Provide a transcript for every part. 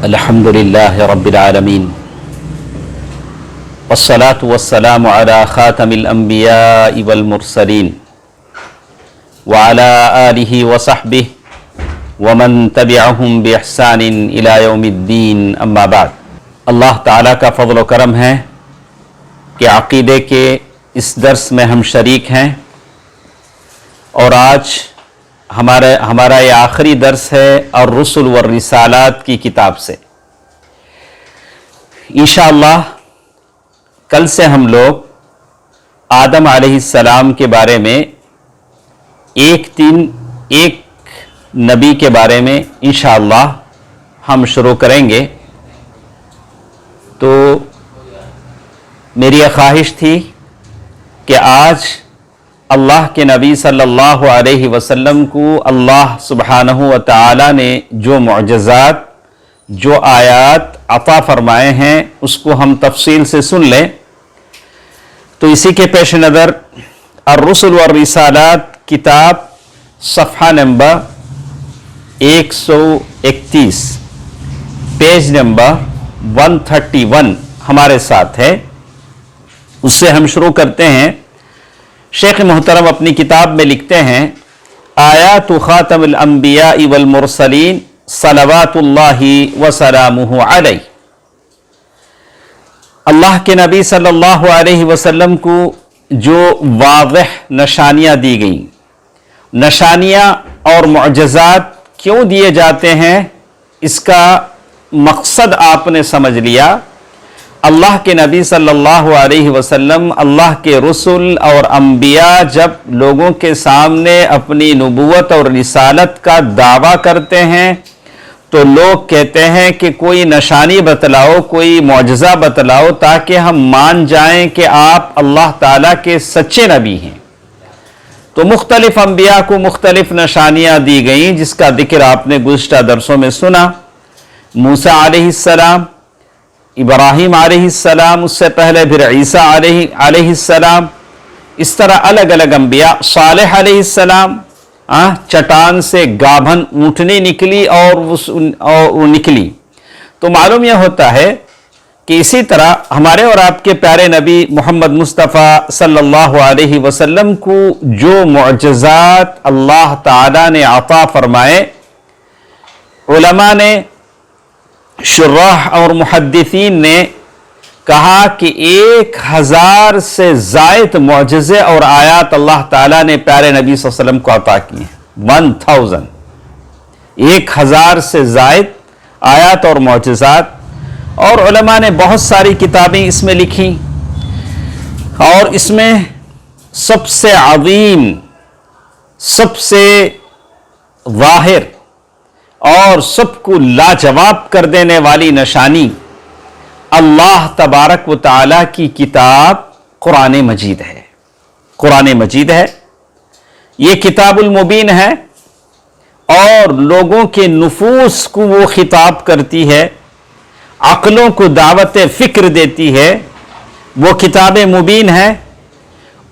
الحمدللہ رب العالمین والصلاة والسلام علی خاتم الانبیاء والمرسلین وعلی آلہ وصحبہ ومن تبعہم باحسان الی یوم الدین اما بعد۔ اللہ تعالیٰ کا فضل و کرم ہے کہ عقیدے کے اس درس میں ہم شریک ہیں، اور آج ہمارا یہ آخری درس ہے الرسل والرسالات کی کتاب سے۔ انشاءاللہ کل سے ہم لوگ آدم علیہ السلام کے بارے میں ایک نبی کے بارے میں انشاءاللہ ہم شروع کریں گے۔ تو میری یہ خواہش تھی کہ آج اللہ کے نبی صلی اللہ علیہ وسلم کو اللہ سبحانہ و تعالی نے جو معجزات، جو آیات عطا فرمائے ہیں اس کو ہم تفصیل سے سن لیں۔ تو اسی کے پیش نظر الرسل والرسالات کتاب صفحہ نمبر 131 پیج نمبر 131 ہمارے ساتھ ہے، اس سے ہم شروع کرتے ہیں۔ شیخ محترم اپنی کتاب میں لکھتے ہیں آیات خاتم الانبیاء والمرسلین صلوات اللہ وسلامہ علیہ۔ اللہ کے نبی صلی اللہ علیہ وسلم کو جو واضح نشانیاں دی گئیں، نشانیاں اور معجزات کیوں دیے جاتے ہیں، اس کا مقصد آپ نے سمجھ لیا۔ اللہ کے نبی صلی اللہ علیہ وسلم، اللہ کے رسل اور انبیاء جب لوگوں کے سامنے اپنی نبوت اور رسالت کا دعویٰ کرتے ہیں تو لوگ کہتے ہیں کہ کوئی نشانی بتلاؤ، کوئی معجزہ بتلاؤ تاکہ ہم مان جائیں کہ آپ اللہ تعالیٰ کے سچے نبی ہیں۔ تو مختلف انبیاء کو مختلف نشانیاں دی گئیں، جس کا ذکر آپ نے گزشتہ درسوں میں سنا۔ موسیٰ علیہ السلام، ابراہیم علیہ السلام، اس سے پہلے پھر عیسیٰ علیہ السلام، اس طرح الگ الگ انبیاء۔ صالح علیہ السلام، چٹان سے گابھن اونٹنی نکلی اور وہ نکلی۔ تو معلوم یہ ہوتا ہے کہ اسی طرح ہمارے اور آپ کے پیارے نبی محمد مصطفیٰ صلی اللہ علیہ وسلم کو جو معجزات اللہ تعالیٰ نے عطا فرمائے، علماء نے، شراح اور محدثین نے کہا کہ 1000 سے زائد معجزے اور آیات اللہ تعالیٰ نے پیارے نبی صلی اللہ علیہ وسلم کو عطا کی ہیں۔ 1000 سے زائد آیات اور معجزات، اور علماء نے بہت ساری کتابیں اس میں لکھی، اور اس میں سب سے عظیم، سب سے ظاہر اور سب کو لاجواب کر دینے والی نشانی اللہ تبارک و تعالی کی کتاب قرآن مجید ہے۔ قرآن مجید ہے، یہ کتاب المبین ہے، اور لوگوں کے نفوس کو وہ خطاب کرتی ہے، عقلوں کو دعوت فکر دیتی ہے۔ وہ کتاب مبین ہے،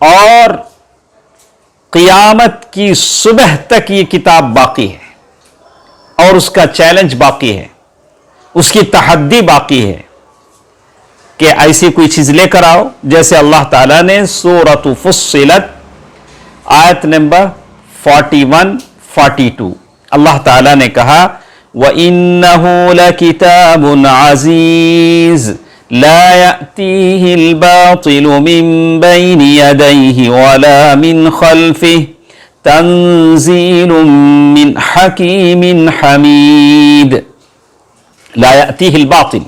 اور قیامت کی صبح تک یہ کتاب باقی ہے، اور اس کا چیلنج باقی ہے، اس کی تحدی باقی ہے کہ ایسی کوئی چیز لے کر آؤ، جیسے اللہ تعالیٰ نے سورۃ فصلت آیت نمبر 41-42 اللہ تعالیٰ نے کہا وَإِنَّهُ لَكِتَابٌ عَزِيزٌ لَا يَأْتِيهِ الْبَاطِلُ مِنْ بَيْنِ يَدَيْهِ وَلَا مِنْ خَلْفِهِ تنزیل من حکیم حمید۔ لا یأتیہ الباطل،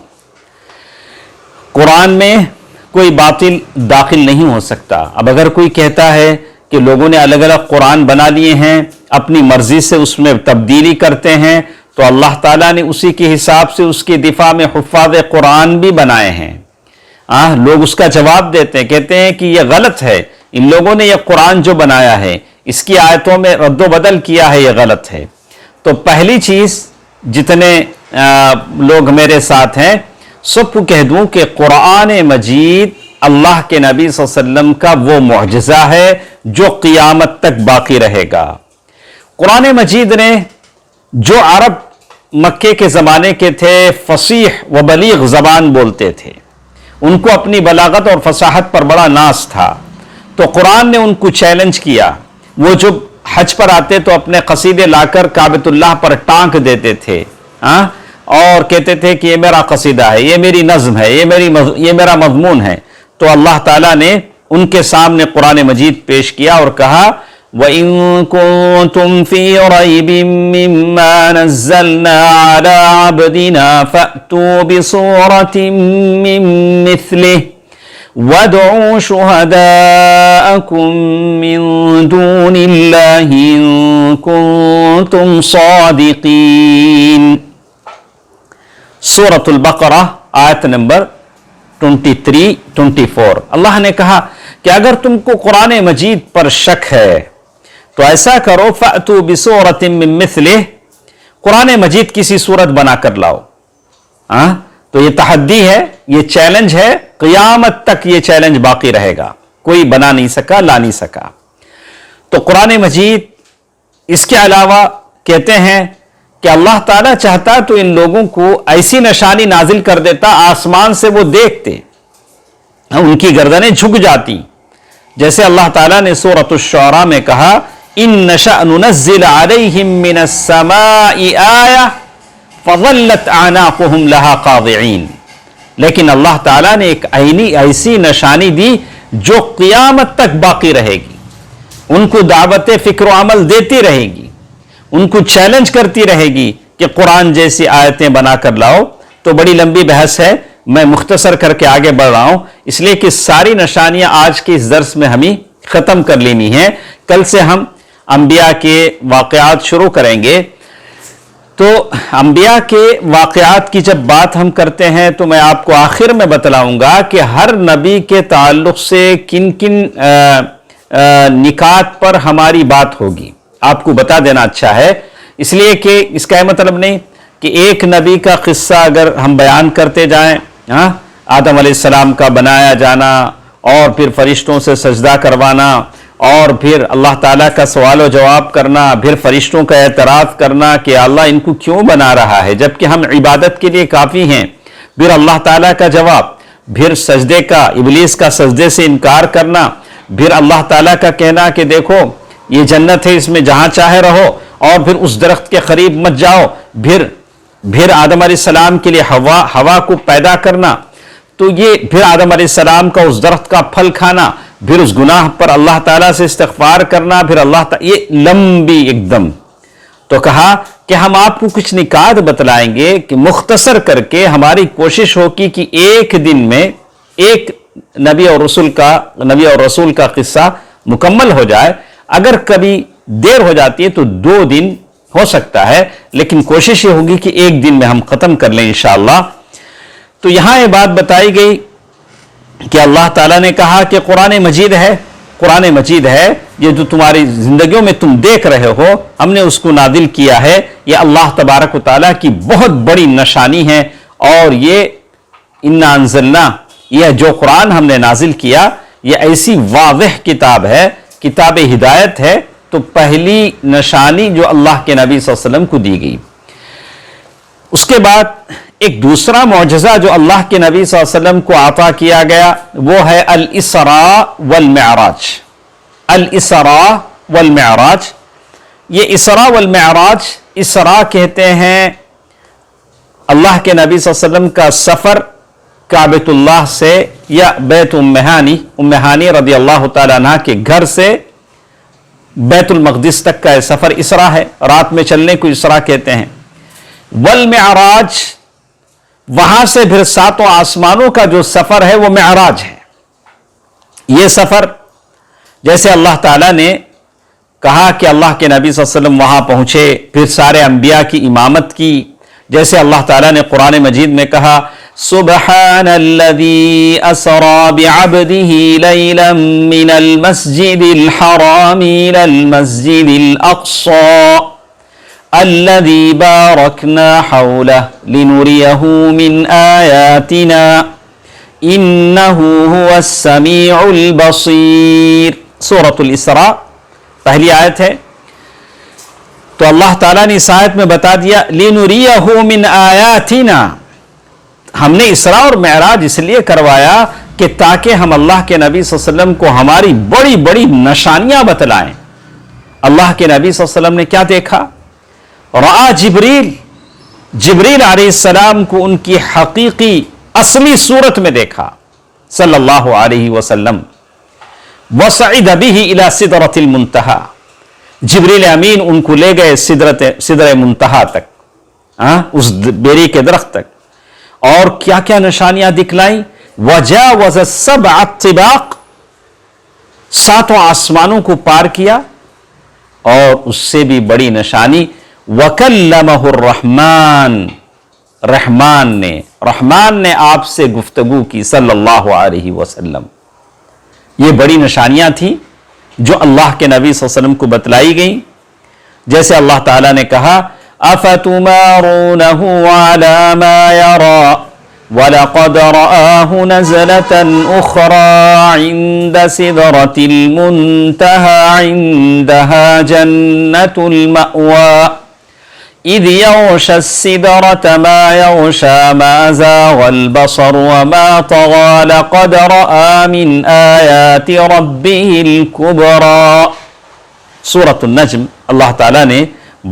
قرآن میں کوئی باطل داخل نہیں ہو سکتا۔ اب اگر کوئی کہتا ہے کہ لوگوں نے الگ الگ قرآن بنا لیے ہیں، اپنی مرضی سے اس میں تبدیلی کرتے ہیں، تو اللہ تعالیٰ نے اسی کے حساب سے اس کے دفاع میں حفاظ قرآن بھی بنائے ہیں۔ لوگ اس کا جواب دیتے ہیں، کہتے ہیں کہ یہ غلط ہے، ان لوگوں نے یہ قرآن جو بنایا ہے اس کی آیتوں میں رد و بدل کیا ہے، یہ غلط ہے۔ تو پہلی چیز، جتنے لوگ میرے ساتھ ہیں سب کو کہہ دوں کہ قرآن مجید اللہ کے نبی صلی اللہ علیہ وسلم کا وہ معجزہ ہے جو قیامت تک باقی رہے گا۔ قرآن مجید نے جو عرب مکے کے زمانے کے تھے، فصیح و بلیغ زبان بولتے تھے، ان کو اپنی بلاغت اور فصاحت پر بڑا ناز تھا، تو قرآن نے ان کو چیلنج کیا۔ وہ جب حج پر آتے تو اپنے قصیدے لا کر کعبۃ اللہ پر ٹانک دیتے تھے، اور کہتے تھے کہ یہ میرا قصیدہ ہے، یہ میری نظم ہے، یہ میرا مضمون ہے۔ تو اللہ تعالیٰ نے ان کے سامنے قرآن مجید پیش کیا اور کہا وَإِن كُنتُمْ فِي رَيْبٍ مِّمَّا نَزَّلْنَا عَلَىٰ عَبْدِنَا فَأْتُوا بِصُورَةٍ مِّن مِّثْلِهِ وَادْعُوا شُهَدَاءَكُم مِّن دُونِ اللَّهِ إِن كُنتُمْ صَادِقِينَ۔ سورۃ البقرہ آیت نمبر 23-24۔ اللہ نے کہا کہ اگر تم کو قرآن مجید پر شک ہے تو ایسا کرو فَأْتُوا بِصُورَةٍ مِّن مِّثْلِهِ، قرآن مجید کسی صورت بنا کر لاؤ۔ تو یہ تحدی ہے، یہ چیلنج ہے، قیامت تک یہ چیلنج باقی رہے گا، کوئی بنا نہیں سکا، لا نہیں سکا۔ تو قرآن مجید اس کے علاوہ کہتے ہیں کہ اللہ تعالیٰ چاہتا تو ان لوگوں کو ایسی نشانی نازل کر دیتا، آسمان سے وہ دیکھتے، ان کی گردنیں جھک جاتی، جیسے اللہ تعالیٰ نے سورۃ الشعراء میں کہا إِن نَشَأْ نُنَزِّلْ عَلَيْهِم مِّنَ السَّمَاءِ آيَةً فَظَلَّتْ أَعْنَاقُهُمْ لَهَا خَاضِعِينَ، لیکن اللہ تعالیٰ نے ایک ایسی نشانی دی جو قیامت تک باقی رہے گی، ان کو دعوت فکر و عمل دیتی رہے گی، ان کو چیلنج کرتی رہے گی کہ قرآن جیسی آیتیں بنا کر لاؤ۔ تو بڑی لمبی بحث ہے، میں مختصر کر کے آگے بڑھ رہا ہوں، اس لیے کہ ساری نشانیاں آج کے اس درس میں ہمیں ختم کر لینی ہیں۔ کل سے ہم انبیاء کے واقعات شروع کریں گے۔ تو انبیاء کے واقعات کی جب بات ہم کرتے ہیں تو میں آپ کو آخر میں بتلاؤں گا کہ ہر نبی کے تعلق سے کن کن نکات پر ہماری بات ہوگی، آپ کو بتا دینا اچھا ہے، اس لیے کہ اس کا یہ مطلب نہیں کہ ایک نبی کا قصہ اگر ہم بیان کرتے جائیں، آدم علیہ السلام کا بنایا جانا اور پھر فرشتوں سے سجدہ کروانا اور پھر اللہ تعالیٰ کا سوال و جواب کرنا، پھر فرشتوں کا اعتراف کرنا کہ اللہ ان کو کیوں بنا رہا ہے جبکہ ہم عبادت کے لیے کافی ہیں، پھر اللہ تعالیٰ کا جواب، پھر سجدے کا، ابلیس کا سجدے سے انکار کرنا، پھر اللہ تعالیٰ کا کہنا کہ دیکھو یہ جنت ہے، اس میں جہاں چاہے رہو، اور پھر اس درخت کے قریب مت جاؤ، پھر آدم علیہ السلام کے لیے ہوا کو پیدا کرنا، تو یہ پھر آدم علیہ السلام کا اس درخت کا پھل کھانا، پھر اس گناہ پر اللہ تعالیٰ سے استغفار کرنا، پھر یہ لمبی ایک دم۔ تو کہا کہ ہم آپ کو کچھ نکات بتلائیں گے کہ مختصر کر کے ہماری کوشش ہوگی کہ ایک دن میں ایک نبی اور رسول کا قصہ مکمل ہو جائے۔ اگر کبھی دیر ہو جاتی ہے تو 2 دن ہو سکتا ہے، لیکن کوشش یہ ہوگی کہ ایک دن میں ہم ختم کر لیں انشاءاللہ۔ تو یہاں یہ بات بتائی گئی کہ اللہ تعالیٰ نے کہا کہ قرآن مجید ہے، یہ جو تمہاری زندگیوں میں تم دیکھ رہے ہو ہم نے اس کو نازل کیا ہے، یہ اللہ تبارک و تعالیٰ کی بہت بڑی نشانی ہے، اور یہ انا انزلنا، یہ جو قرآن ہم نے نازل کیا یہ ایسی واضح کتاب ہے، کتاب ہدایت ہے۔ تو پہلی نشانی جو اللہ کے نبی صلی اللہ علیہ وسلم کو دی گئی، اس کے بعد ایک دوسرا معجزہ جو اللہ کے نبی صلی اللہ علیہ وسلم کو عطا کیا گیا وہ ہے الاسراء والمعراج۔ الاسراء والمعراج، یہ اسراء والمعراج، اسراء کہتے ہیں اللہ کے نبی صلی اللہ علیہ وسلم کا سفر کعبۃ اللہ سے یا بیت ام ہانی رضی اللہ تعالیٰ عنہ کے گھر سے بیت المقدس تک کا یہ سفر اسراء ہے، رات میں چلنے کو اسراء کہتے ہیں۔ والمعراج، وہاں سے پھر 7 آسمانوں کا جو سفر ہے وہ معراج ہے۔ یہ سفر جیسے اللہ تعالیٰ نے کہا کہ اللہ کے نبی صلی اللہ علیہ وسلم وہاں پہنچے، پھر سارے انبیاء کی امامت کی، جیسے اللہ تعالیٰ نے قرآن مجید میں کہا سبحان الذي اسرى بعبده ليلا من المسجد الحرام الى المسجد الاقصى الذي باركنا حوله لنريه من آياتنا انه هو السميع البصير۔ سورۃ الاسراء پہلی آیت ہے۔ تو اللہ تعالیٰ نے اس آیت میں بتا دیا لِنُرِيَهُ مِنْ آیَاتِنَا، ہم نے اسراء اور معراج اس لیے کروایا کہ تاکہ ہم اللہ کے نبی صلی اللہ علیہ وسلم کو ہماری بڑی بڑی نشانیاں بتلائیں۔ اللہ کے نبی صلی اللہ علیہ وسلم نے کیا دیکھا؟ رآ جبریل علیہ السلام کو ان کی حقیقی اصلی صورت میں دیکھا صلی اللہ علیہ وسلم۔ وَصَعِدَ بِهِ إِلَى سِدْرَةِ الْمُنْتَهَى، جبریل امین ان کو لے گئے سدرہ منتہا تک، اس بیری کے درخت تک، اور کیا کیا نشانیاں دکھلائیں؟ وَجَاوَزَ السَّبْعَ الطِّبَاقِ، 7 آسمانوں کو پار کیا، اور اس سے بھی بڑی نشانی وَكَلَّمَهُ الرَّحْمَانِ، رحمان نے آپ سے گفتگو کی صلی اللہ علیہ وسلم۔ یہ بڑی نشانیاں تھیں جو اللہ کے نبی صلی اللہ علیہ وسلم کو بتلائی گئیں، جیسے اللہ تعالیٰ نے کہا أَفَتُمَارُونَهُ عَلَى مَا يَرَى وَلَقَدْ رَآهُ نَزْلَةً أُخْرَى عِنْدَ سِدْرَةِ الْمُنْتَهَى عِنْدَهَا جَنَّةُ الْمَأْوَى إِذْ يَغْشَى السِّدْرَةَ مَا يَغْشَى مَا زَاغَ الْبَصَرُ وَمَا طَغَى لَقَدْ رَآ مِنْ آيَاتِ رَبِّهِ الْكُبْرَى۔ سورۃ النجم، اللہ تعالیٰ نے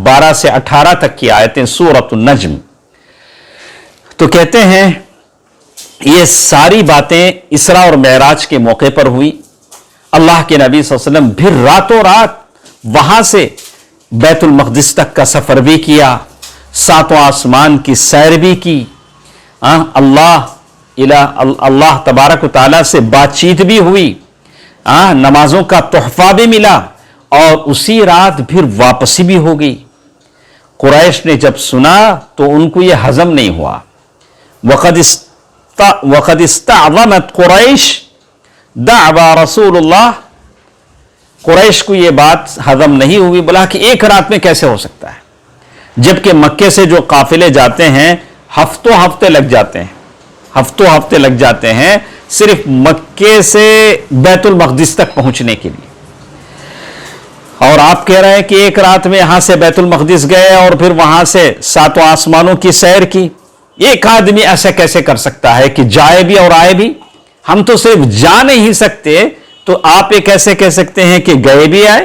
12 سے 18 تک کی آیتیں سورۃ النجم۔ تو کہتے ہیں یہ ساری باتیں اسراء اور معراج کے موقع پر ہوئی۔ اللہ کے نبی صلی اللہ علیہ وسلم پھر راتوں رات وہاں سے بیت المقدس تک کا سفر بھی کیا، 7 آسمان کی سیر بھی کی، اللہ تبارک و تعالیٰ سے بات چیت بھی ہوئی، نمازوں کا تحفہ بھی ملا، اور اسی رات پھر واپسی بھی ہو گئی۔ قریش نے جب سنا تو ان کو یہ ہضم نہیں ہوا۔ وَقَدْ اسْتَعْظَمَتْ قُرَيْشْ دَعْوَى رسول اللہ، قریش کو یہ بات ہضم نہیں ہوئی، بولا کہ ایک رات میں کیسے ہو سکتا ہے، جبکہ مکے سے جو قافلے جاتے ہیں ہفتے لگ جاتے ہیں صرف مکے سے بیت المقدس تک پہنچنے کے لیے، اور آپ کہہ رہے ہیں کہ ایک رات میں یہاں سے بیت المقدس گئے اور پھر وہاں سے 7 آسمانوں کی سیر کی۔ ایک آدمی ایسا کیسے کر سکتا ہے کہ جائے بھی اور آئے بھی؟ ہم تو صرف جا نہیں سکتے، تو آپ یہ کیسے کہہ سکتے ہیں کہ گئے بھی آئے؟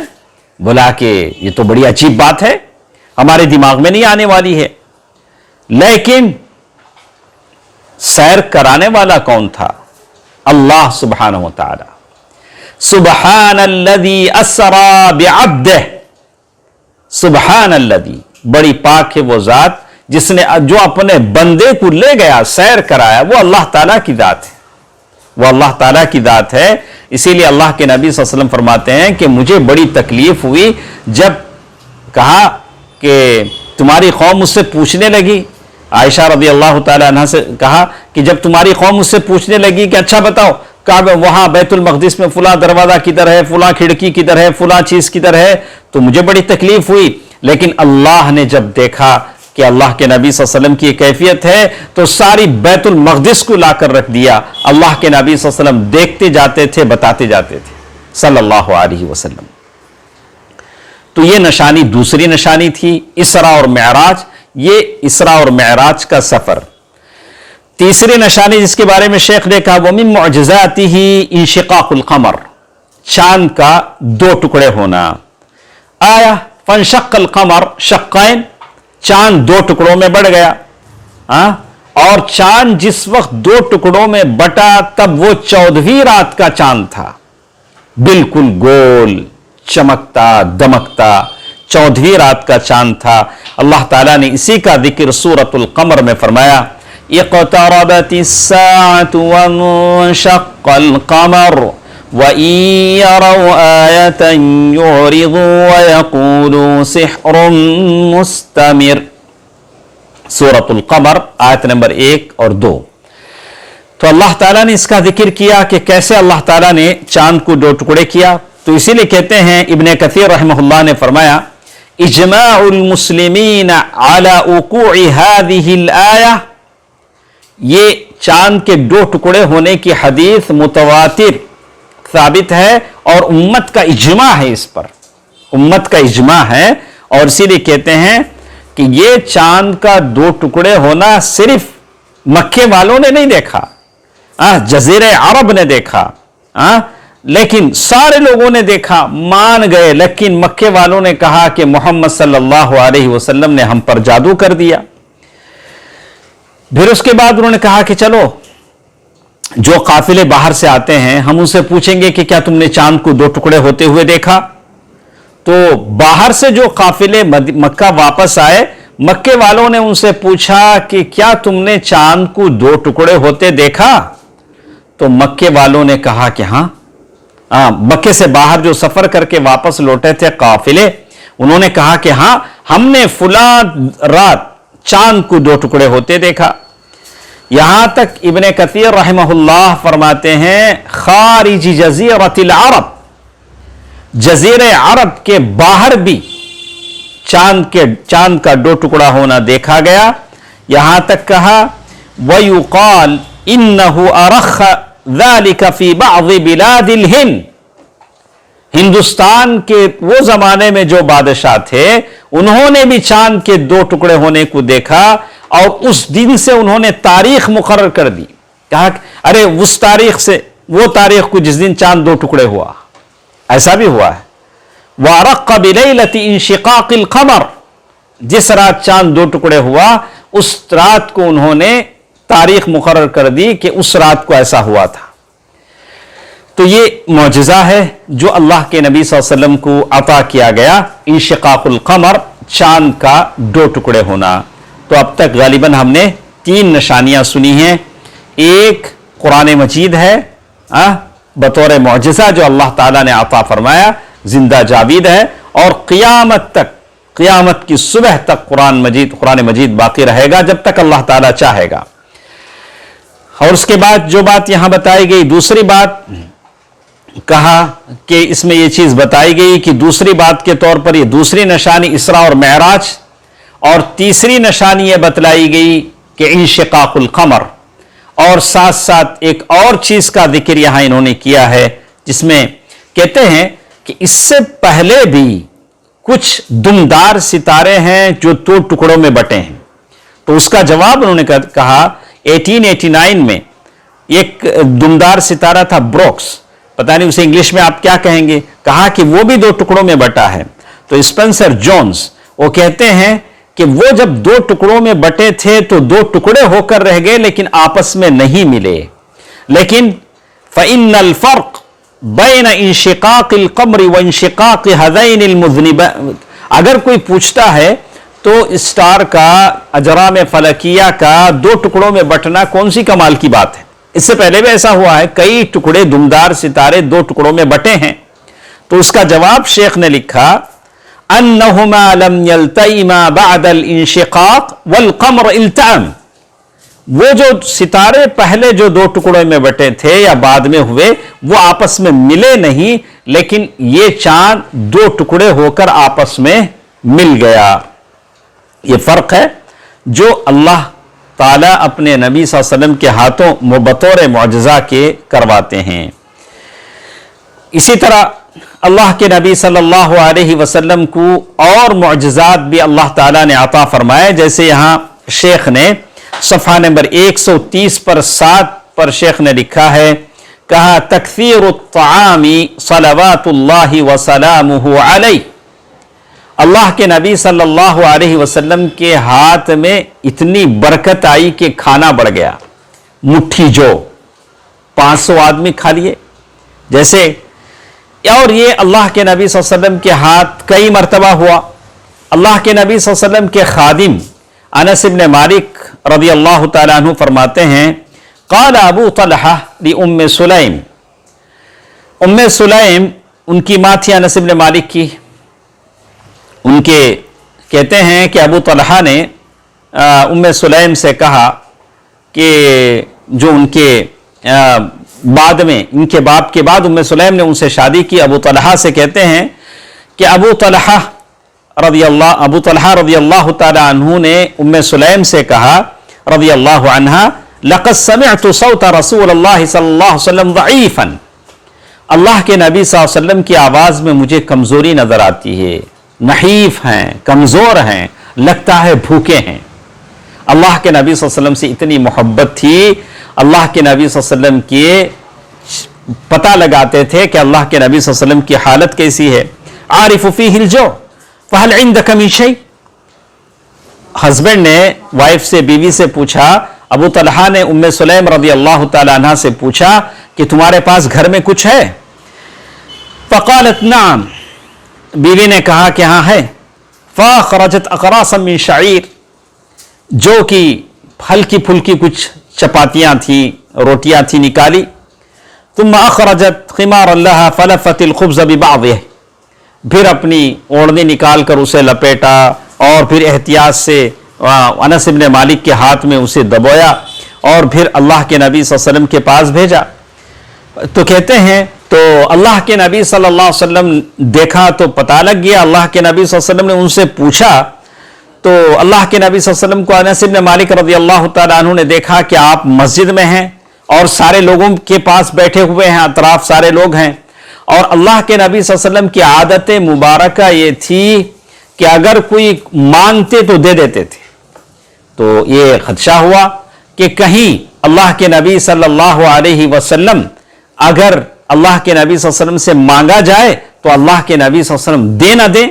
بولا کہ یہ تو بڑی عجیب بات ہے، ہمارے دماغ میں نہیں آنے والی ہے۔ لیکن سیر کرانے والا کون تھا؟ اللہ سبحانہ و تعالی۔ سبحان الذی اسرا بعبدہ، سبحان الذی، بڑی پاک ہے وہ ذات جس نے جو اپنے بندے کو لے گیا، سیر کرایا، وہ اللہ تعالیٰ کی ذات ہے، وہ اللہ تعالیٰ کی ذات ہے۔ اسی لیے اللہ کے نبی صلی اللہ علیہ وسلم فرماتے ہیں کہ مجھے بڑی تکلیف ہوئی جب کہا کہ تمہاری قوم مجھ سے پوچھنے لگی، عائشہ رضی اللہ تعالیٰ عنہ سے کہا کہ جب تمہاری قوم مجھ سے پوچھنے لگی کہ اچھا بتاؤ کعبہ وہاں بیت المقدس میں فلاں دروازہ کدھر ہے، فلاں کھڑکی کدھر ہے، فلاں چیز کدھر ہے، تو مجھے بڑی تکلیف ہوئی۔ لیکن اللہ نے جب دیکھا کہ اللہ کے نبی صلی اللہ علیہ وسلم کی یہ کیفیت ہے تو ساری بیت المقدس کو لا کر رکھ دیا۔ اللہ کے نبی صلی اللہ علیہ وسلم دیکھتے جاتے تھے، بتاتے جاتے تھے صلی اللہ علیہ وسلم۔ تو یہ نشانی دوسری نشانی تھی اسراء اور معراج، یہ اسراء اور معراج کا سفر۔ تیسری نشانی جس کے بارے میں شیخ نے کہا وَمِن مُعْجِزَاتِهِ انشقاق القمر، چاند کا 2 ٹکڑے ہونا۔ آیا فانشق القمر شقین، چاند 2 ٹکڑوں میں بڑھ گیا، اور چاند جس وقت 2 ٹکڑوں میں بٹا تب وہ 14ویں رات کا چاند تھا، بالکل گول چمکتا دمکتا 14ویں رات کا چاند تھا۔ اللہ تعالیٰ نے اسی کا ذکر سورۃ القمر میں فرمایا اقتربت الساعة وانشق القمر وَإِن يَرَوْا آيَةً يُعْرِضُوا وَيَقُولُوا سِحْرٌ مُسْتَمِرٌ، سورۃ القمر آیت نمبر 1 اور 2۔ تو اللہ تعالیٰ نے اس کا ذکر کیا کہ کیسے اللہ تعالیٰ نے چاند کو 2 ٹکڑے کیا۔ تو اسی لیے کہتے ہیں ابن کثیر رحمہ اللہ نے فرمایا اجماع المسلمین علی وقوع هذه الآیہ، یہ چاند کے 2 ٹکڑے ہونے کی حدیث متواتر ثابت ہے، اور امت کا اجماع ہے، اس پر امت کا اجماع ہے، اور اسی لیے کہتے ہیں کہ یہ چاند کا دو ٹکڑے ہونا صرف مکے والوں نے نہیں دیکھا، جزیرہ عرب نے دیکھا، لیکن سارے لوگوں نے دیکھا، مان گئے، لیکن مکے والوں نے کہا کہ محمد صلی اللہ علیہ وسلم نے ہم پر جادو کر دیا۔ پھر اس کے بعد انہوں نے کہا کہ چلو جو قافلے باہر سے آتے ہیں ہم ان سے پوچھیں گے کہ کیا تم نے چاند کو دو ٹکڑے ہوتے ہوئے دیکھا؟ تو باہر سے جو قافلے مکہ واپس آئے، مکے والوں نے ان سے پوچھا کہ کیا تم نے چاند کو دو ٹکڑے ہوتے دیکھا؟ تو مکے والوں نے کہا کہ ہاں، مکے سے باہر جو سفر کر کے واپس لوٹے تھے قافلے، انہوں نے کہا کہ ہاں ہم نے فلاں رات چاند کو دو ٹکڑے ہوتے دیکھا۔ یہاں تک ابن کثیر رحمہ اللہ فرماتے ہیں خارج جزیرۃ العرب، جزیرہ عرب کے باہر بھی چاند کا دو ٹکڑا ہونا دیکھا گیا۔ یہاں تک کہا وَيُقَالْ إِنَّهُ أَرَخَّ ذَلِكَ فِي بَعْضِ بِلَادِ الْهِنْدِ، ہندوستان کے وہ زمانے میں جو بادشاہ تھے انہوں نے بھی چاند کے دو ٹکڑے ہونے کو دیکھا، اور اس دن سے انہوں نے تاریخ مقرر کر دی، کہا ارے اس تاریخ سے وہ تاریخ کو جس دن چاند دو ٹکڑے ہوا، ایسا بھی ہوا ہے۔ وَأَرَقَّ بِلَيْلَةِ انشقاق القمر، جس رات چاند دو ٹکڑے ہوا اس رات کو انہوں نے تاریخ مقرر کر دی کہ اس رات کو ایسا ہوا تھا۔ تو یہ معجزہ ہے جو اللہ کے نبی صلی اللہ علیہ وسلم کو عطا کیا گیا، انشقاق القمر، چاند کا دو ٹکڑے ہونا۔ تو اب تک غالباً ہم نے تین نشانیاں سنی ہیں۔ ایک قرآن مجید ہے بطور معجزہ جو اللہ تعالیٰ نے عطا فرمایا، زندہ جاوید ہے، اور قیامت تک، قیامت کی صبح تک قرآن مجید باقی رہے گا جب تک اللہ تعالیٰ چاہے گا۔ اور اس کے بعد جو بات یہاں بتائی گئی، دوسری بات کہا کہ اس میں یہ چیز بتائی گئی کہ دوسری بات کے طور پر یہ دوسری نشانی اسراء اور معراج، اور تیسری نشانی یہ بتلائی گئی کہ انشقاق القمر، اور ساتھ ساتھ ایک اور چیز کا ذکر یہاں انہوں نے کیا ہے جس میں کہتے ہیں کہ اس سے پہلے بھی کچھ دمدار ستارے ہیں جو دو ٹکڑوں میں بٹے ہیں۔ تو اس کا جواب انہوں نے کہا 1889 میں ایک دمدار ستارہ تھا بروکس، پتہ نہیں اسے انگلش میں آپ کیا کہیں گے، کہا کہ وہ بھی دو ٹکڑوں میں بٹا ہے۔ تو اسپنسر جونز وہ کہتے ہیں کہ وہ جب دو ٹکڑوں میں بٹے تھے تو دو ٹکڑے ہو کر رہ گئے لیکن آپس میں نہیں ملے۔ لیکن فَإِنَّ الْفَرْقَ بَيْنَ انشقاق القمر وانشقاق هذين المذنبين، اگر کوئی پوچھتا ہے تو اسٹار کا، اجرام فلکیہ کا دو ٹکڑوں میں بٹنا کون سی کمال کی بات ہے؟ اس سے پہلے بھی ایسا ہوا ہے، کئی ٹکڑے دمدار ستارے دو ٹکڑوں میں بٹے ہیں۔ تو اس کا جواب شیخ نے لکھا انہما لم یلتئما بعد الانشقاق والقمر التئم، وہ جو ستارے پہلے جو دو ٹکڑوں میں بٹے تھے یا بعد میں ہوئے وہ آپس میں ملے نہیں، لیکن یہ چاند دو ٹکڑے ہو کر آپس میں مل گیا۔ یہ فرق ہے جو اللہ تعالیٰ اپنے نبی صلی اللہ علیہ وسلم کے ہاتھوں بطور معجزہ کے کرواتے ہیں۔ اسی طرح اللہ کے نبی صلی اللہ علیہ وسلم کو اور معجزات بھی اللہ تعالیٰ نے عطا فرمائے، جیسے یہاں شیخ نے صفحہ نمبر 130 پر 7 پر شیخ نے لکھا ہے، کہا تکثیر الطعام صلوات اللہ وسلامہ علیہ، اللہ کے نبی صلی اللہ علیہ وسلم کے ہاتھ میں اتنی برکت آئی کہ کھانا بڑھ گیا، مٹھی جو 500 آدمی کھا لیے جیسے۔ اور یہ اللہ کے نبی صلی اللہ علیہ وسلم کے ہاتھ کئی مرتبہ ہوا۔ اللہ کے نبی صلی اللہ علیہ وسلم کے خادم انس بن مالک رضی اللہ تعالیٰ عنہ فرماتے ہیں قال ابو طلحہ لأم سلیم، ام سلیم ان کی ماں تھی انس بن مالک کی، ان کے کہتے ہیں کہ ابو طلحہ نے ام سلیم سے کہا کہ جو ان کے بعد میں ان کے باپ کے بعد ام سلیم نے ان سے شادی کی، ابو طلحہ سے کہتے ہیں کہ ابو طلحہ رضی اللہ تعالی عنہ نے ام سلیم سے کہا رضی اللہ عنہ لقد سمعت صوت رسول اللہ صلی اللہ علیہ وسلم ضعیفا، اللہ کے نبی صلی اللہ علیہ وسلم کی آواز میں مجھے کمزوری نظر آتی ہے، نحیف ہیں, کمزور ہیں, لگتا ہے بھوکے ہیں. اللہ کے نبی صلی اللہ علیہ وسلم سے اتنی محبت تھی, اللہ کے نبی صلی اللہ علیہ وسلم کے پتہ لگاتے تھے کہ اللہ کے نبی صلی اللہ علیہ وسلم کی حالت کیسی ہے. عارف فیہ الجوع فہل عندک من شیء. ہسبینڈ نے وائف سے, بیوی سے پوچھا, ابو طلحہ نے ام سلیم رضی اللہ تعالی عنہ سے پوچھا کہ تمہارے پاس گھر میں کچھ ہے؟ فقالت نعم, بیوی نے کہا کہ ہاں ہے. فاخرجت اقراصا من شعیر, جو کہ ہلکی پھلکی کچھ چپاتیاں تھیں, روٹیاں تھیں, نکالی. ثم اخرجت خمارا لها فلفت الخبز ببعضه, پھر اپنی اوڑھنی نکال کر اسے لپیٹا اور پھر احتیاط سے انس بن مالک کے ہاتھ میں اسے دبویا اور پھر اللہ کے نبی صلی اللہ علیہ وسلم کے پاس بھیجا. تو کہتے ہیں تو اللہ کے نبی صلی اللہ علیہ وسلم دیکھا تو پتہ لگ گیا. اللہ کے نبی صلی اللہ علیہ وسلم نے ان سے پوچھا تو اللہ کے نبی صلی اللہ علیہ وسلم کو انس بن مالک رضی اللہ تعالیٰ عنہ نے دیکھا کہ آپ مسجد میں ہیں اور سارے لوگوں کے پاس بیٹھے ہوئے ہیں, اطراف سارے لوگ ہیں, اور اللہ کے نبی صلی اللہ علیہ وسلم کی عادت مبارکہ یہ تھی کہ اگر کوئی مانگتے تو دے دیتے تھے. تو یہ خدشہ ہوا کہ کہیں اللہ کے نبی صلی اللہ علیہ وسلم اگر اللہ کے نبی صلی اللہ علیہ وسلم سے مانگا جائے تو اللہ کے نبی صلی اللہ علیہ وسلم دے نہ دیں.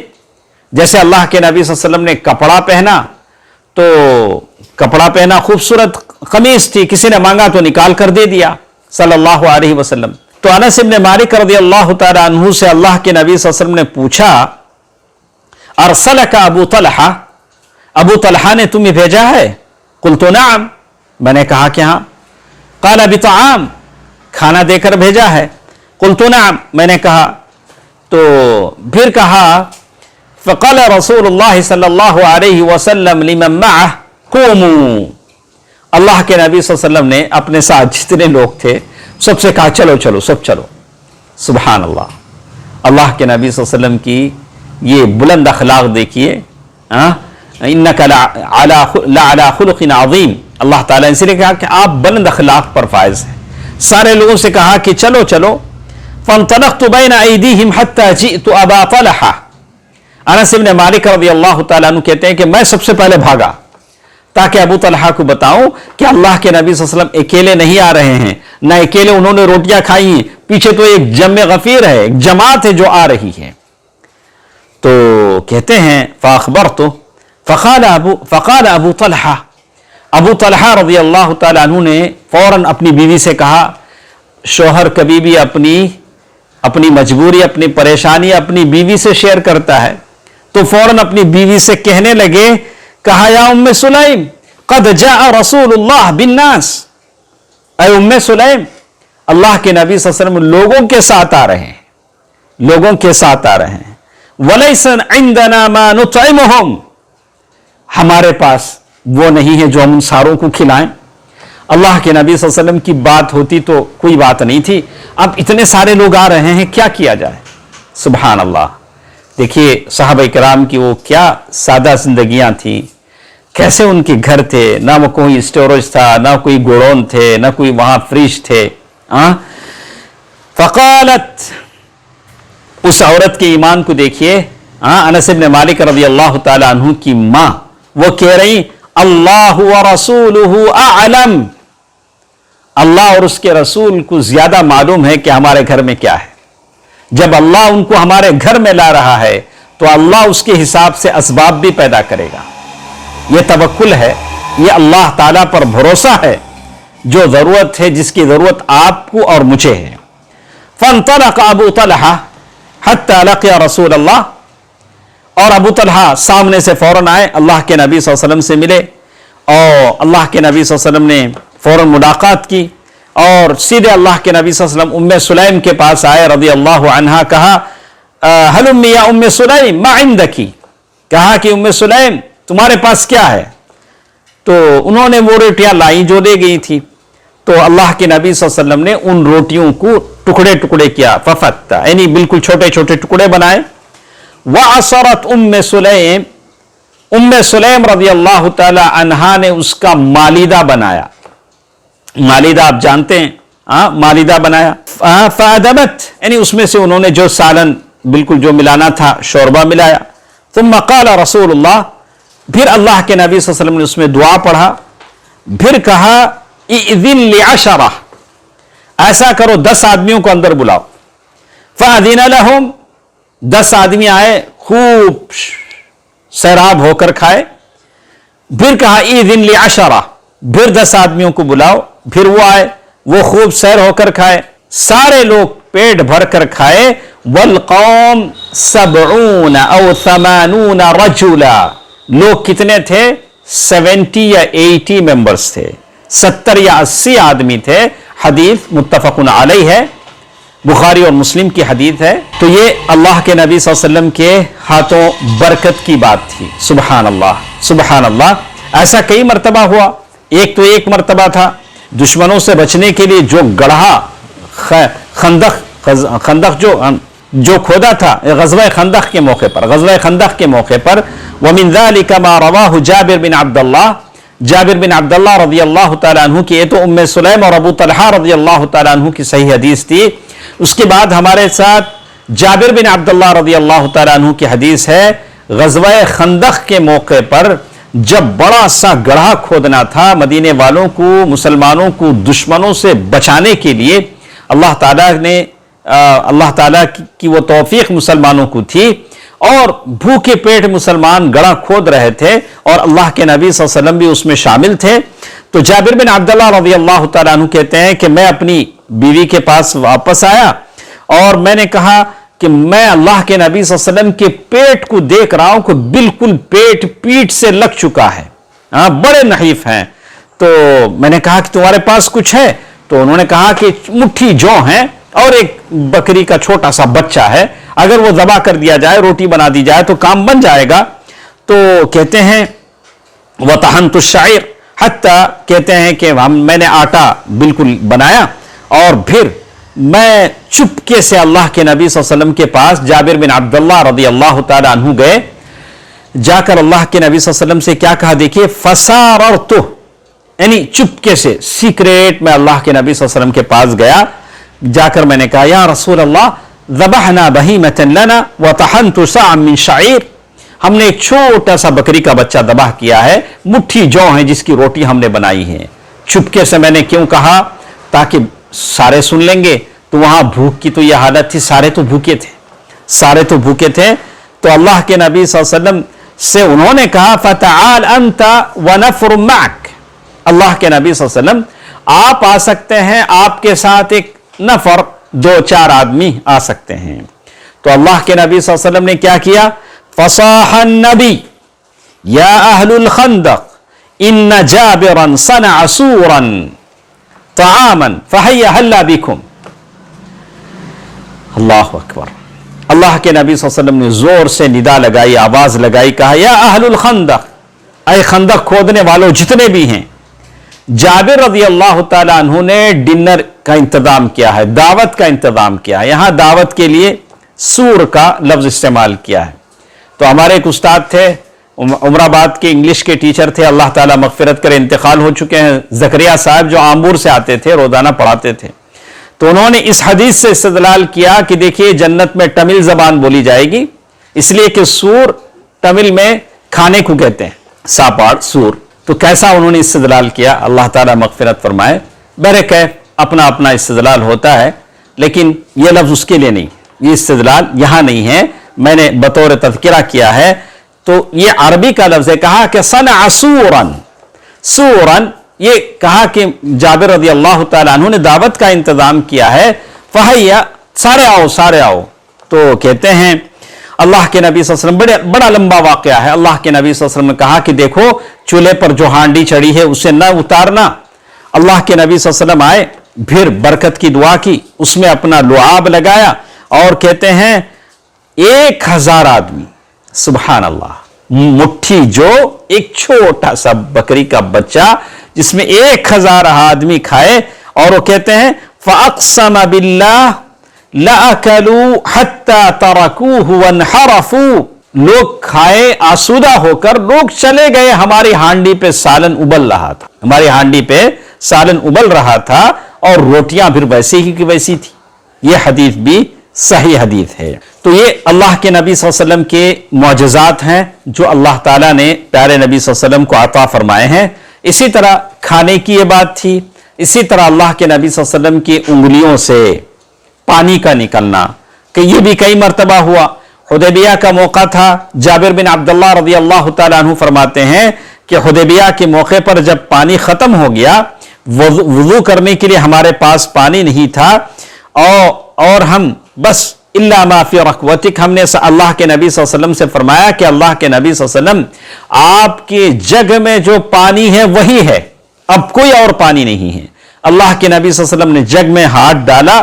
جیسے اللہ کے نبی صلی اللہ علیہ وسلم نے کپڑا پہنا, تو کپڑا پہنا خوبصورت قمیص تھی, کسی نے مانگا تو نکال کر دے دیا صلی اللہ علیہ وسلم. تو انس بن مالک رضی اللہ تعالی عنہ سے اللہ کے نبی صلی اللہ علیہ وسلم نے پوچھا ارسلک ابو طلحہ, ابو طلحہ نے تمہیں بھیجا ہے؟ قلت نعم, میں نے کہا کہ ہاں. قال بطعام, کھانا دے کر بھیجا ہے؟ قلت نعم, میں نے کہا. تو پھر کہا فقال رسول اللہ صلی اللہ علیہ وسلم لمن معه قوموا, اللہ کے نبی صلی اللہ علیہ وسلم نے اپنے ساتھ جتنے لوگ تھے سب سے کہا چلو چلو سب چلو. سبحان اللہ, اللہ کے نبی صلی اللہ علیہ وسلم کی یہ بلند اخلاق دیکھیے. انک لعلی خلق عظیم, اللہ تعالیٰ نے اس لیے کہا کہ آپ بلند اخلاق پر فائز ہیں. سارے لوگوں سے کہا کہ چلو چلو. فانطلقت بین ایدیہم حتی جئت ابا طلحہ, انس بن مالک رضی اللہ تعالیٰ عنہ کہتے ہیں کہ میں سب سے پہلے بھاگا تاکہ ابو طلحہ کو بتاؤں کہ اللہ کے نبی صلی اللہ علیہ وسلم اکیلے نہیں آ رہے ہیں, نہ اکیلے انہوں نے روٹیاں کھائی ہیں, پیچھے تو ایک جمع غفیر ہے, ایک جماعت ہے جو آ رہی ہے. تو کہتے ہیں فاخبرت, فقال ابو طلحہ, ابو طلحہ رضی اللہ تعالیٰ عنہ نے فوراً اپنی بیوی سے کہا, شوہر کبھی بھی اپنی مجبوری, اپنی پریشانی اپنی بیوی سے شیئر کرتا ہے. تو فوراً اپنی بیوی سے کہنے لگے, کہا یا ام سلیم قد جاء رسول اللہ بالناس, اے ام سلیم اللہ کے نبی صلی اللہ علیہ وسلم لوگوں کے ساتھ آ رہے ہیں, لوگوں کے ساتھ آ رہے ہیں. ولیس عندنا ما نطعمهم, ہمارے پاس وہ نہیں ہے جو ہم ان ساروں کو کھلائیں. اللہ کے نبی صلی اللہ علیہ وسلم کی بات ہوتی تو کوئی بات نہیں تھی, اب اتنے سارے لوگ آ رہے ہیں, کیا کیا جائے. سبحان اللہ. دیکھیے صحابہ کرام کی وہ کیا سادہ زندگیاں تھیں, کیسے ان کے گھر تھے, نہ وہ کوئی اسٹوریج تھا, نہ کوئی گوڈون تھے, نہ کوئی وہاں فریج تھے. فقالت, اس عورت کے ایمان کو دیکھیے. انس بن مالک رضی اللہ تعالی عنہ کی ماں وہ کہہ رہی اللہ ورسولہ اعلم, اللہ اور اس کے رسول کو زیادہ معلوم ہے کہ ہمارے گھر میں کیا ہے. جب اللہ ان کو ہمارے گھر میں لا رہا ہے تو اللہ اس کے حساب سے اسباب بھی پیدا کرے گا. یہ توکل ہے, یہ اللہ تعالیٰ پر بھروسہ ہے. جو ضرورت ہے, جس کی ضرورت آپ کو اور مجھے ہے. فانطلق ابو طلحہ حتی لقی رسول اللہ, اور ابو طلحہ سامنے سے فوراً آئے, اللہ کے نبی صلی اللہ علیہ وسلم سے ملے, اور اللہ کے نبی صلی اللہ علیہ وسلم نے فوراً ملاقات کی اور سیدھے اللہ کے نبی صلی اللہ علیہ وسلم ام سلیم کے پاس آئے رضی اللہ عنہا. کہا ہلمی یا ام سلیم ما عندکی, کہا کہ ام سلیم تمہارے پاس کیا ہے. تو انہوں نے وہ روٹیاں لائیں جو لے گئی تھی. تو اللہ کے نبی صلی اللہ علیہ وسلم نے ان روٹیوں کو ٹکڑے ٹکڑے کیا, ففتہ یعنی بالکل چھوٹے چھوٹے ٹکڑے بنائے. وعصرت ام سلیم, ام سلیم رضی اللہ تعالی عنہا نے اس کا مالیدہ بنایا. مالیدہ آپ جانتے ہیں, مالیدہ بنایا. فادمت یعنی اس میں سے انہوں نے جو سالن بالکل جو ملانا تھا شوربہ ملایا. ثم قال رسول اللہ، پھر اللہ کے نبی صلی اللہ علیہ وسلم نے اس میں دعا پڑھا، پھر کہا اذن لعشرہ، ایسا کرو 10 آدمیوں کو اندر بلاؤ. فاذن لهم، 10 آدمی آئے، خوب سیراب ہو کر کھائے. پھر کہا اذن لعشرہ، پھر 10 آدمیوں کو بلاؤ، پھر وہ آئے، وہ خوب سیر ہو کر کھائے. سارے لوگ پیٹ بھر کر کھائے. والقوم 70 او 80 رجلا، لوگ کتنے تھے؟ 70 یا 80 ممبرز تھے، 70 یا 80 آدمی تھے. حدیث متفق علیہ ہے، بخاری اور مسلم کی حدیث ہے. تو یہ اللہ کے نبی صلی اللہ علیہ وسلم کے ہاتھوں برکت کی بات تھی. سبحان اللہ سبحان اللہ. ایسا کئی مرتبہ ہوا. ایک تو ایک مرتبہ تھا دشمنوں سے بچنے کے لیے جو گڑھا خندق جو کھودا تھا غزوہ خندق کے موقع پر. ومن ذلك ما رواه جابر بن عبداللہ رضی اللہ تعالیٰ عنہ کی، یہ تو ام سلیم اور ابو طلحہ رضی اللہ تعالیٰ عنہ کی صحیح حدیث تھی. اس کے بعد ہمارے ساتھ جابر بن عبداللہ رضی اللہ تعالیٰ عنہ کی حدیث ہے، غزوہ خندق کے موقع پر جب بڑا سا گڑھا کھودنا تھا مدینے والوں کو، مسلمانوں کو دشمنوں سے بچانے کے لیے، اللہ تعالیٰ کی وہ توفیق مسلمانوں کو تھی، اور بھوکے پیٹ مسلمان گڑھا کھود رہے تھے، اور اللہ کے نبی صلی اللہ علیہ وسلم بھی اس میں شامل تھے. تو جابر بن عبداللہ رضی اللہ تعالیٰ عنہ کہتے ہیں کہ میں اپنی بیوی کے پاس واپس آیا اور میں نے کہا کہ میں اللہ کے نبی صلی اللہ علیہ وسلم کے پیٹ کو دیکھ رہا ہوں کہ بالکل پیٹ سے لگ چکا ہے، بڑے نحیف ہیں. تو میں نے کہا کہ تمہارے پاس کچھ ہے؟ تو انہوں نے کہا کہ مٹھی جو ہیں اور ایک بکری کا چھوٹا سا بچہ ہے، اگر وہ ذبح کر دیا جائے، روٹی بنا دی جائے تو کام بن جائے گا. تو کہتے ہیں وطحنت الشعیر، حتیٰ کہتے ہیں کہ میں نے آٹا بالکل بنایا، اور پھر میں چپکے سے اللہ کے نبی صلی اللہ علیہ وسلم کے پاس جابر بن عبداللہ رضی اللہ تعالیٰ عنہ گئے. جا کر اللہ کے نبی صلی اللہ علیہ وسلم سے کیا کہا؟ دیکھیے، فساررتہ، یعنی چپکے سے سیکریٹ میں اللہ کے نبی صلی اللہ علیہ وسلم کے پاس گیا. جا کر میں نے کہا یا رسول اللہ ذبحنا بہیمۃ لنا وطحنت صاعا من شعیر، ہم نے ایک چھوٹا سا بکری کا بچہ ذبح کیا ہے، مٹھی جو ہے جس کی روٹی ہم نے بنائی ہے. چپکے سے میں نے کیوں کہا؟ تاکہ سارے سن لیں گے. تو وہاں بھوک کی تو یہ حالت تھی، سارے تو بھوکے تھے. تو اللہ کے نبی صلی اللہ علیہ وسلم سے انہوں نے کہا فتعال انت ونفر معک، اللہ کے نبی صلی اللہ علیہ وسلم آپ آ سکتے ہیں، آپ کے ساتھ ایک نفر 2-4 آدمی آ سکتے ہیں. تو اللہ کے نبی صلی اللہ علیہ وسلم نے کیا کیا؟ فصاح النبی یا اہل الخندق ان جابرا صنع سورا طعاما فہیا ہلا بکم. اللہ اکبر. اللہ کے نبی صلی اللہ علیہ وسلم نے زور سے ندا لگائی، آواز لگائی، کہا یا اہل الخندق، اے خندق کھودنے والوں جتنے بھی ہیں، جابر رضی اللہ تعالیٰ عنہ نے ڈنر کا انتظام کیا ہے، دعوت کا انتظام کیا ہے. یہاں دعوت کے لیے سور کا لفظ استعمال کیا ہے. تو ہمارے ایک استاد تھے عمر آباد کے، انگلش کے ٹیچر تھے، اللہ تعالیٰ مغفرت کرے، انتقال ہو چکے ہیں، زکریا صاحب، جو آمبور سے آتے تھے، روزانہ پڑھاتے تھے. تو انہوں نے اس حدیث سے استدلال کیا کہ دیکھیے جنت میں تمل زبان بولی جائے گی، اس لیے کہ سور تمل میں کھانے کو کہتے ہیں، ساپاڑ سور. تو کیسا انہوں نے استدلال کیا، اللہ تعالیٰ مغفرت فرمائے. بہرکیف اپنا اپنا استدلال ہوتا ہے، لیکن یہ لفظ اس کے لیے نہیں، یہ استدلال یہاں نہیں ہے، میں نے بطور تذکرہ کیا ہے. تو یہ عربی کا لفظ ہے. کہا کہ صنع سورن، یہ کہا کہ جابر رضی اللہ تعالیٰ عنہ نے دعوت کا انتظام کیا ہے. فہیا، سارے آؤ. تو کہتے ہیں اللہ کے نبی صلی اللہ علیہ وسلم، بڑا لمبا واقعہ ہے. اللہ کے نبی صلی اللہ علیہ وسلم نے کہا کہ دیکھو چولہے پر جو ہانڈی چڑھی ہے اسے نہ اتارنا. اللہ کے نبی صلی اللہ علیہ وسلم آئے، پھر برکت کی دعا کی، اس میں اپنا لعاب لگایا، اور کہتے ہیں 1000 آدمی، سبحان اللہ، مٹھی جو ایک چھوٹا سا بکری کا بچہ جس میں 1000 آدمی کھائے. اور وہ کہتے ہیں فَأَقْسَمَ بِاللَّهِ لَأَكَلُوا حَتَّى تَرَكُوهُ وَانْحَرَفُوا، لوگ کھائے آسودہ ہو کر، لوگ چلے گئے. ہماری ہانڈی پہ سالن ابل رہا تھا، اور روٹیاں پھر ویسے ہی کی ویسی تھی. یہ حدیث بھی صحیح حدیث ہے۔ تو یہ اللہ کے نبی صلی اللہ علیہ وسلم کے معجزات ہیں جو اللہ تعالیٰ نے پیارے نبی صلی اللہ علیہ وسلم کو عطا فرمائے ہیں۔ اسی طرح کھانے کی یہ بات تھی، اسی طرح اللہ کے نبی صلی اللہ علیہ وسلم کی انگلیوں سے پانی کا نکلنا، کہ یہ بھی کئی مرتبہ ہوا۔ حدیبیہ کا موقع تھا، جابر بن عبداللہ رضی اللہ تعالیٰ عنہ فرماتے ہیں کہ حدیبیہ کے موقع پر جب پانی ختم ہو گیا، وضو کرنے کے لیے ہمارے پاس پانی نہیں تھا، اور ہم بس الا ما فی رکوتک، ہم نے اللہ کے نبی صلی اللہ علیہ وسلم سے فرمایا کہ اللہ کے نبی صلی اللہ علیہ وسلم آپ کے جگ میں جو پانی ہے وہی ہے، اب کوئی اور پانی نہیں ہے۔ اللہ کے نبی صلی اللہ علیہ وسلم نے جگ میں ہاتھ ڈالا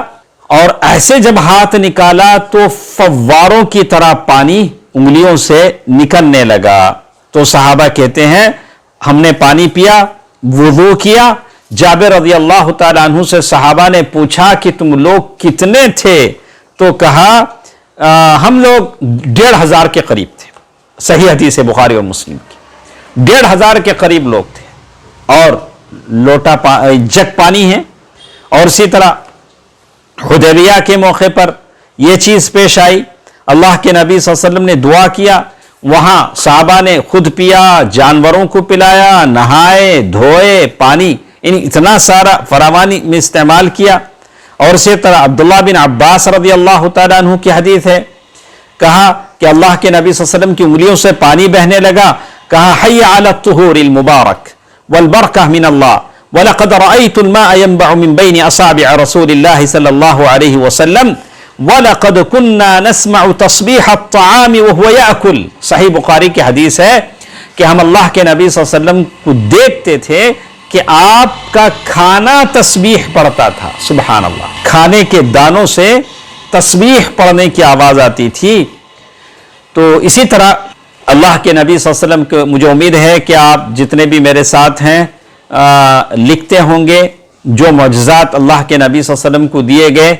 اور ایسے جب ہاتھ نکالا تو فواروں کی طرح پانی انگلیوں سے نکلنے لگا۔ تو صحابہ کہتے ہیں ہم نے پانی پیا، وضو کیا۔ جابر رضی اللہ تعالیٰ عنہ سے صحابہ نے پوچھا کہ تم لوگ کتنے تھے؟ تو کہا ہم لوگ 1500 کے قریب تھے۔ صحیح حدیث ہے بخاری اور مسلم کی، 1500 کے قریب لوگ تھے، اور لوٹا جگ پانی ہے۔ اور اسی طرح حدیبیہ کے موقع پر یہ چیز پیش آئی، اللہ کے نبی صلی اللہ علیہ وسلم نے دعا کیا، وہاں صحابہ نے خود پیا، جانوروں کو پلایا، نہائے دھوئے، پانی اتنا سارا فراوانی میں استعمال کیا۔ اور اسی طرح عبداللہ بن عباس رضی اللہ تعالیٰ عنہ کی حدیث ہے، کہا کہ اللہ کے نبی صلی اللہ علیہ وسلم کی انگلیوں سے پانی بہنے لگا، کہا حی علی الطہور المبارک والبرکہ من اللہ وَلَقَدْ رَأَيْتُ الْمَاءَ يَنْبَعُ مِنْ بَيْنِ أَصَابِعِ رَسُولِ اللَّهِ صلی اللہ علیہ وسلم وَلَقَدْ كُنَّا نَسْمَعُ تَصْبِيحَ الطَّعَامِ وَهُوَ يَأْكُلُ۔ صحیح بخاری کی حدیث ہے کہ ہم اللہ کے نبی صلی اللہ علیہ وسلم کو دیکھتے تھے کہ آپ کا کھانا تسبیح پڑھتا تھا۔ سبحان اللہ، کھانے کے دانوں سے تسبیح پڑھنے کی آواز آتی تھی۔ تو اسی طرح اللہ کے نبی صلی اللہ علیہ وسلم کو مجھے امید ہے کہ آپ جتنے بھی میرے ساتھ ہیں لکھتے ہوں گے، جو معجزات اللہ کے نبی صلی اللہ علیہ وسلم کو دیے گئے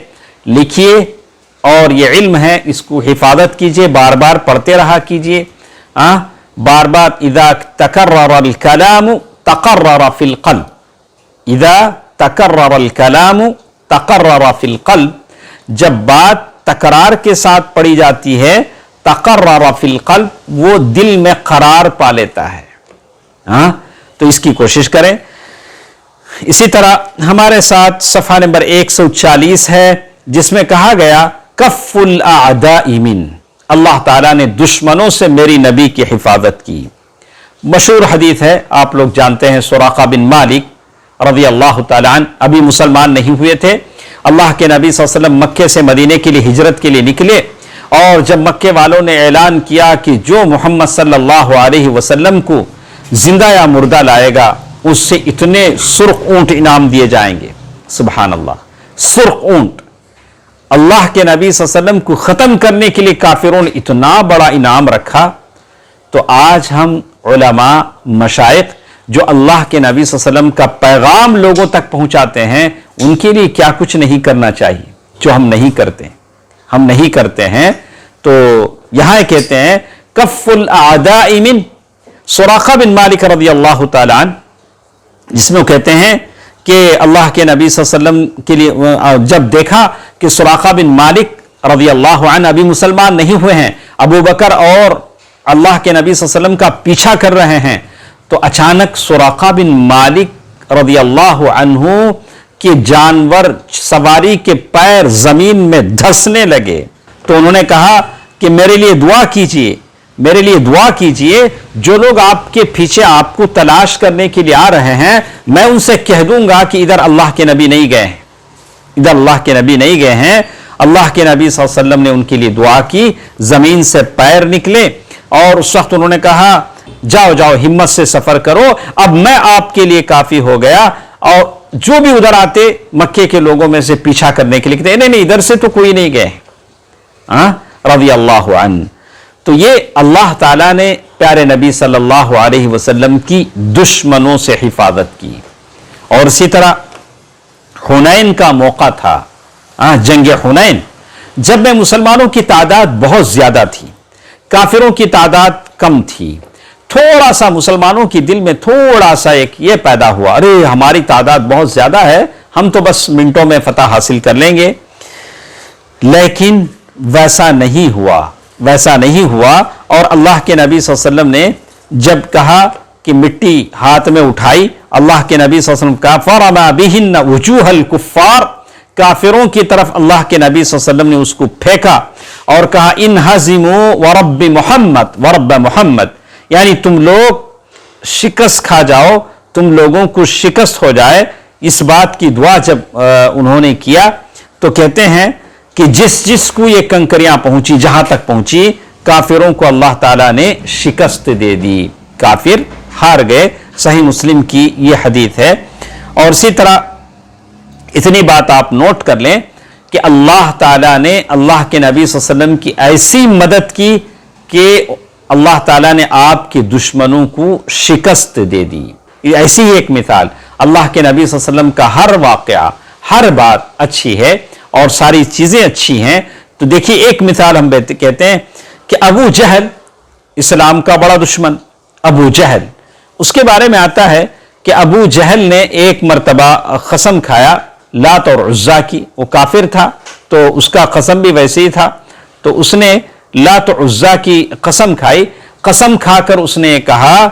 لکھیے، اور یہ علم ہے اس کو حفاظت کیجئے، بار بار پڑھتے رہا کیجئے، بار بار۔ اذا تکرر الکلام تقرر فی القلب، اذا تکرر الکلام تقرر فی القلب، جب بات تکرار کے ساتھ پڑھی جاتی ہے تقرر فی القلب، وہ دل میں قرار پا لیتا ہے۔ تو اس کی کوشش کریں۔ اسی طرح ہمارے ساتھ صفحہ نمبر 140 ہے، جس میں کہا گیا کف الاعداء من، اللہ تعالیٰ نے دشمنوں سے میری نبی کی حفاظت کی۔ مشہور حدیث ہے، آپ لوگ جانتے ہیں، سراقہ بن مالک رضی اللہ تعالیٰ عنہ ابھی مسلمان نہیں ہوئے تھے۔ اللہ کے نبی صلی اللہ علیہ وسلم مکے سے مدینے کے لیے ہجرت کے لیے نکلے، اور جب مکے والوں نے اعلان کیا کہ جو محمد صلی اللہ علیہ وسلم کو زندہ یا مردہ لائے گا اس سے اتنے سرخ اونٹ انعام دیے جائیں گے۔ سبحان اللہ، سرخ اونٹ! اللہ کے نبی صلی اللہ علیہ وسلم کو ختم کرنے کے لیے کافروں نے اتنا بڑا انعام رکھا۔ تو آج ہم علماء، مشائخ جو اللہ کے نبی صلی اللہ علیہ وسلم کا پیغام لوگوں تک پہنچاتے ہیں، ان کے لیے کیا کچھ نہیں کرنا چاہیے جو ہم نہیں کرتے ہیں۔ تو یہاں کہتے ہیں کف الاعداء من، سراقہ بن مالک رضی اللہ تعالیٰ عنہ، جس میں وہ کہتے ہیں کہ اللہ کے نبی صلی اللہ علیہ وسلم کے لیے جب دیکھا کہ سراقہ بن مالک رضی اللہ عنہ ابھی مسلمان نہیں ہوئے ہیں، ابو بکر اور اللہ کے نبی صلی اللہ علیہ وسلم کا پیچھا کر رہے ہیں، تو اچانک سراقہ بن مالک رضی اللہ عنہ کے جانور سواری کے پیر زمین میں دھسنے لگے۔ تو انہوں نے کہا کہ میرے لیے دعا کیجئے، جو لوگ آپ کے پیچھے آپ کو تلاش کرنے کے لیے آ رہے ہیں، میں ان سے کہہ دوں گا کہ ادھر اللہ کے نبی نہیں گئے ہیں۔ اللہ کے نبی صلی اللہ علیہ وسلم نے ان کے لیے دعا کی، زمین سے پیر نکلے، اور اس وقت انہوں نے کہا جاؤ ہمت سے سفر کرو، اب میں آپ کے لیے کافی ہو گیا۔ اور جو بھی ادھر آتے مکے کے لوگوں میں سے پیچھا کرنے کے لیے کہتے نہیں ادھر سے تو کوئی نہیں گئے، رضی اللہ عنہ۔ تو یہ اللہ تعالیٰ نے پیارے نبی صلی اللہ علیہ وسلم کی دشمنوں سے حفاظت کی۔ اور اسی طرح حنین کا موقع تھا، جنگ حنین، جب میں مسلمانوں کی تعداد بہت زیادہ تھی، کافروں کی تعداد کم تھی، تھوڑا سا مسلمانوں کی دل میں تھوڑا سا ایک یہ پیدا ہوا، ارے ہماری تعداد بہت زیادہ ہے، ہم تو بس منٹوں میں فتح حاصل کر لیں گے۔ لیکن ویسا نہیں ہوا اور اللہ کے نبی صلی اللہ علیہ وسلم نے جب کہا کہ مٹی ہاتھ میں اٹھائی، اللہ کے نبی صلی اللہ علیہ وسلم کہا فَرَمَا بِهِنَّ وُجُوهَ الْكُفَّارِ، کافروں کی طرف اللہ کے نبی صلی اللہ علیہ وسلم نے اس کو پھینکا اور کہا انہزموا وَرَبِّ مُحَمَّد وَرَبَّ مُحَمَّد، یعنی تم لوگ شکست کھا جاؤ، تم لوگوں کو شکست ہو جائے۔ اس بات کی دعا جب انہوں نے کیا تو کہتے ہیں کہ جس کو یہ کنکریاں پہنچی، جہاں تک پہنچی، کافروں کو اللہ تعالیٰ نے شکست دے دی، کافر ہار گئے۔ صحیح مسلم کی یہ حدیث ہے۔ اور اسی طرح اتنی بات آپ نوٹ کر لیں کہ اللہ تعالیٰ نے اللہ کے نبی صلی اللہ علیہ وسلم کی ایسی مدد کی کہ اللہ تعالیٰ نے آپ کے دشمنوں کو شکست دے دی۔ ایسی ہی ایک مثال، اللہ کے نبی صلی اللہ علیہ وسلم کا ہر واقعہ، ہر بات اچھی ہے اور ساری چیزیں اچھی ہیں۔ تو دیکھیے ایک مثال ہم کہتے ہیں کہ ابو جہل، اسلام کا بڑا دشمن ابو جہل، اس کے بارے میں آتا ہے کہ ابو جہل نے ایک مرتبہ قسم کھایا لات اور عزا کی، وہ کافر تھا تو اس کا قسم بھی ویسے ہی تھا، تو اس نے لات و عزا کی قسم کھائی۔ قسم کھا کر اس نے کہا،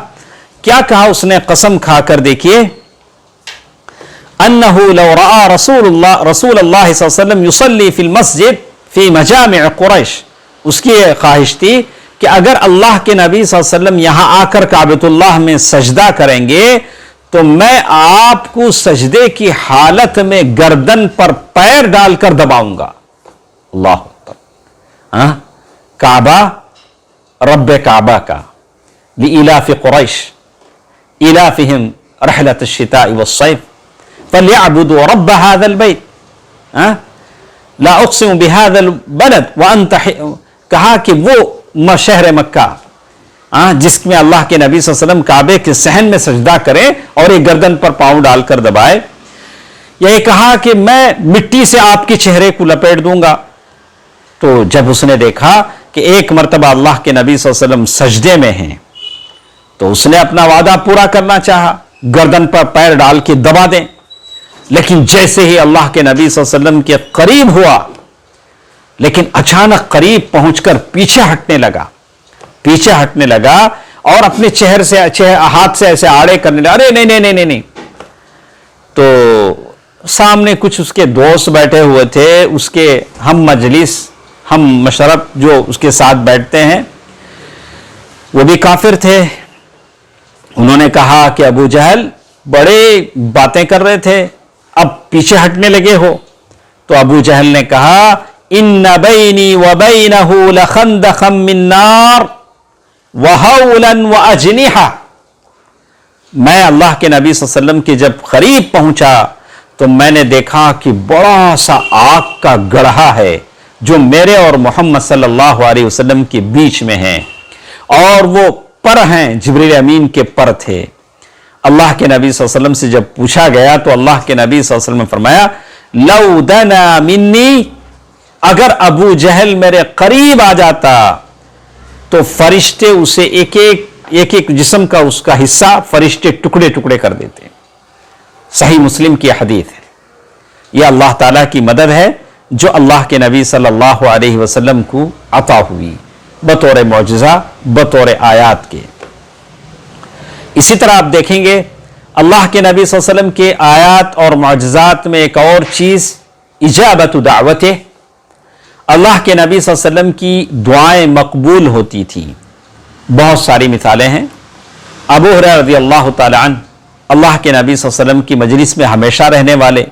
کیا کہا اس نے قسم کھا کر؟ دیکھیے، انہ لو رأى رسول اللہ صلی اللہ علیہ وسلم یصلی فی المسجد فی مجامع قریش، اس کی خواہش تھی کہ اگر اللہ کے نبی صلی اللہ علیہ وسلم یہاں آ کر کعبۃ اللہ میں سجدہ کریں گے تو میں آپ کو سجدے کی حالت میں گردن پر پیر ڈال کر دباؤں گا۔ اللہ اکبر، کعبہ، رب کعبہ کا، لإلاف قریش إلافهم رحلة الشتاء والصيف فليعبدوا رب هذا البيت لا اقسم بهذا البلد وانت، کہا کہ وہ شہر مکہ جس میں اللہ کے نبی صلی اللہ علیہ وسلم کعبے کے صحن میں سجدہ کرے اور ایک گردن پر پاؤں ڈال کر دبائے، یہ کہا کہ میں مٹی سے آپ کے چہرے کو لپیٹ دوں گا۔ تو جب اس نے دیکھا کہ ایک مرتبہ اللہ کے نبی صلی اللہ علیہ وسلم سجدے میں ہیں تو اس نے اپنا وعدہ پورا کرنا چاہا، گردن پر پیر ڈال کے دبا دیں، لیکن جیسے ہی اللہ کے نبی صلی اللہ علیہ وسلم کے قریب ہوا، لیکن اچانک قریب پہنچ کر پیچھے ہٹنے لگا اور اپنے چہر سے ہاتھ سے ایسے آڑے کرنے لگا، ارے نہیں۔ تو سامنے کچھ اس کے دوست بیٹھے ہوئے تھے، اس کے ہم مجلس، ہم مشرب جو اس کے ساتھ بیٹھتے ہیں، وہ بھی کافر تھے۔ انہوں نے کہا کہ ابو جہل بڑے باتیں کر رہے تھے، اب پیچھے ہٹنے لگے ہو؟ تو ابو جہل نے کہا ان بینی وبینہ لخندقا من نار وہولا واجنحہ، میں اللہ کے نبی صلی اللہ علیہ وسلم کے جب قریب پہنچا تو میں نے دیکھا کہ بڑا سا آگ کا گڑھا ہے جو میرے اور محمد صلی اللہ علیہ وسلم کے بیچ میں ہے، اور وہ پر ہیں، جبریل امین کے پر تھے۔ اللہ کے نبی صلی اللہ علیہ وسلم سے جب پوچھا گیا تو اللہ کے نبی صلی اللہ علیہ وسلم نے فرمایا لو دنا منی، اگر ابو جہل میرے قریب آ جاتا تو فرشتے اسے ایک ایک جسم کا اس کا حصہ فرشتے ٹکڑے ٹکڑے کر دیتے۔ صحیح مسلم کی حدیث ہے۔ یہ اللہ تعالیٰ کی مدد ہے جو اللہ کے نبی صلی اللہ علیہ وسلم کو عطا ہوئی بطور معجزہ، بطور آیات کے۔ اسی طرح آپ دیکھیں گے اللہ کے نبی صلی اللہ علیہ وسلم کے آیات اور معجزات میں ایک اور چیز اجابت دعوت ہے۔ اللہ کے نبی صلی اللہ علیہ وسلم کی دعائیں مقبول ہوتی تھیں۔ بہت ساری مثالیں ہیں۔ ابو ہریرہ رضی اللہ تعالی عنہ، اللہ کے نبی صلی اللہ علیہ وسلم کی مجلس میں ہمیشہ رہنے والے،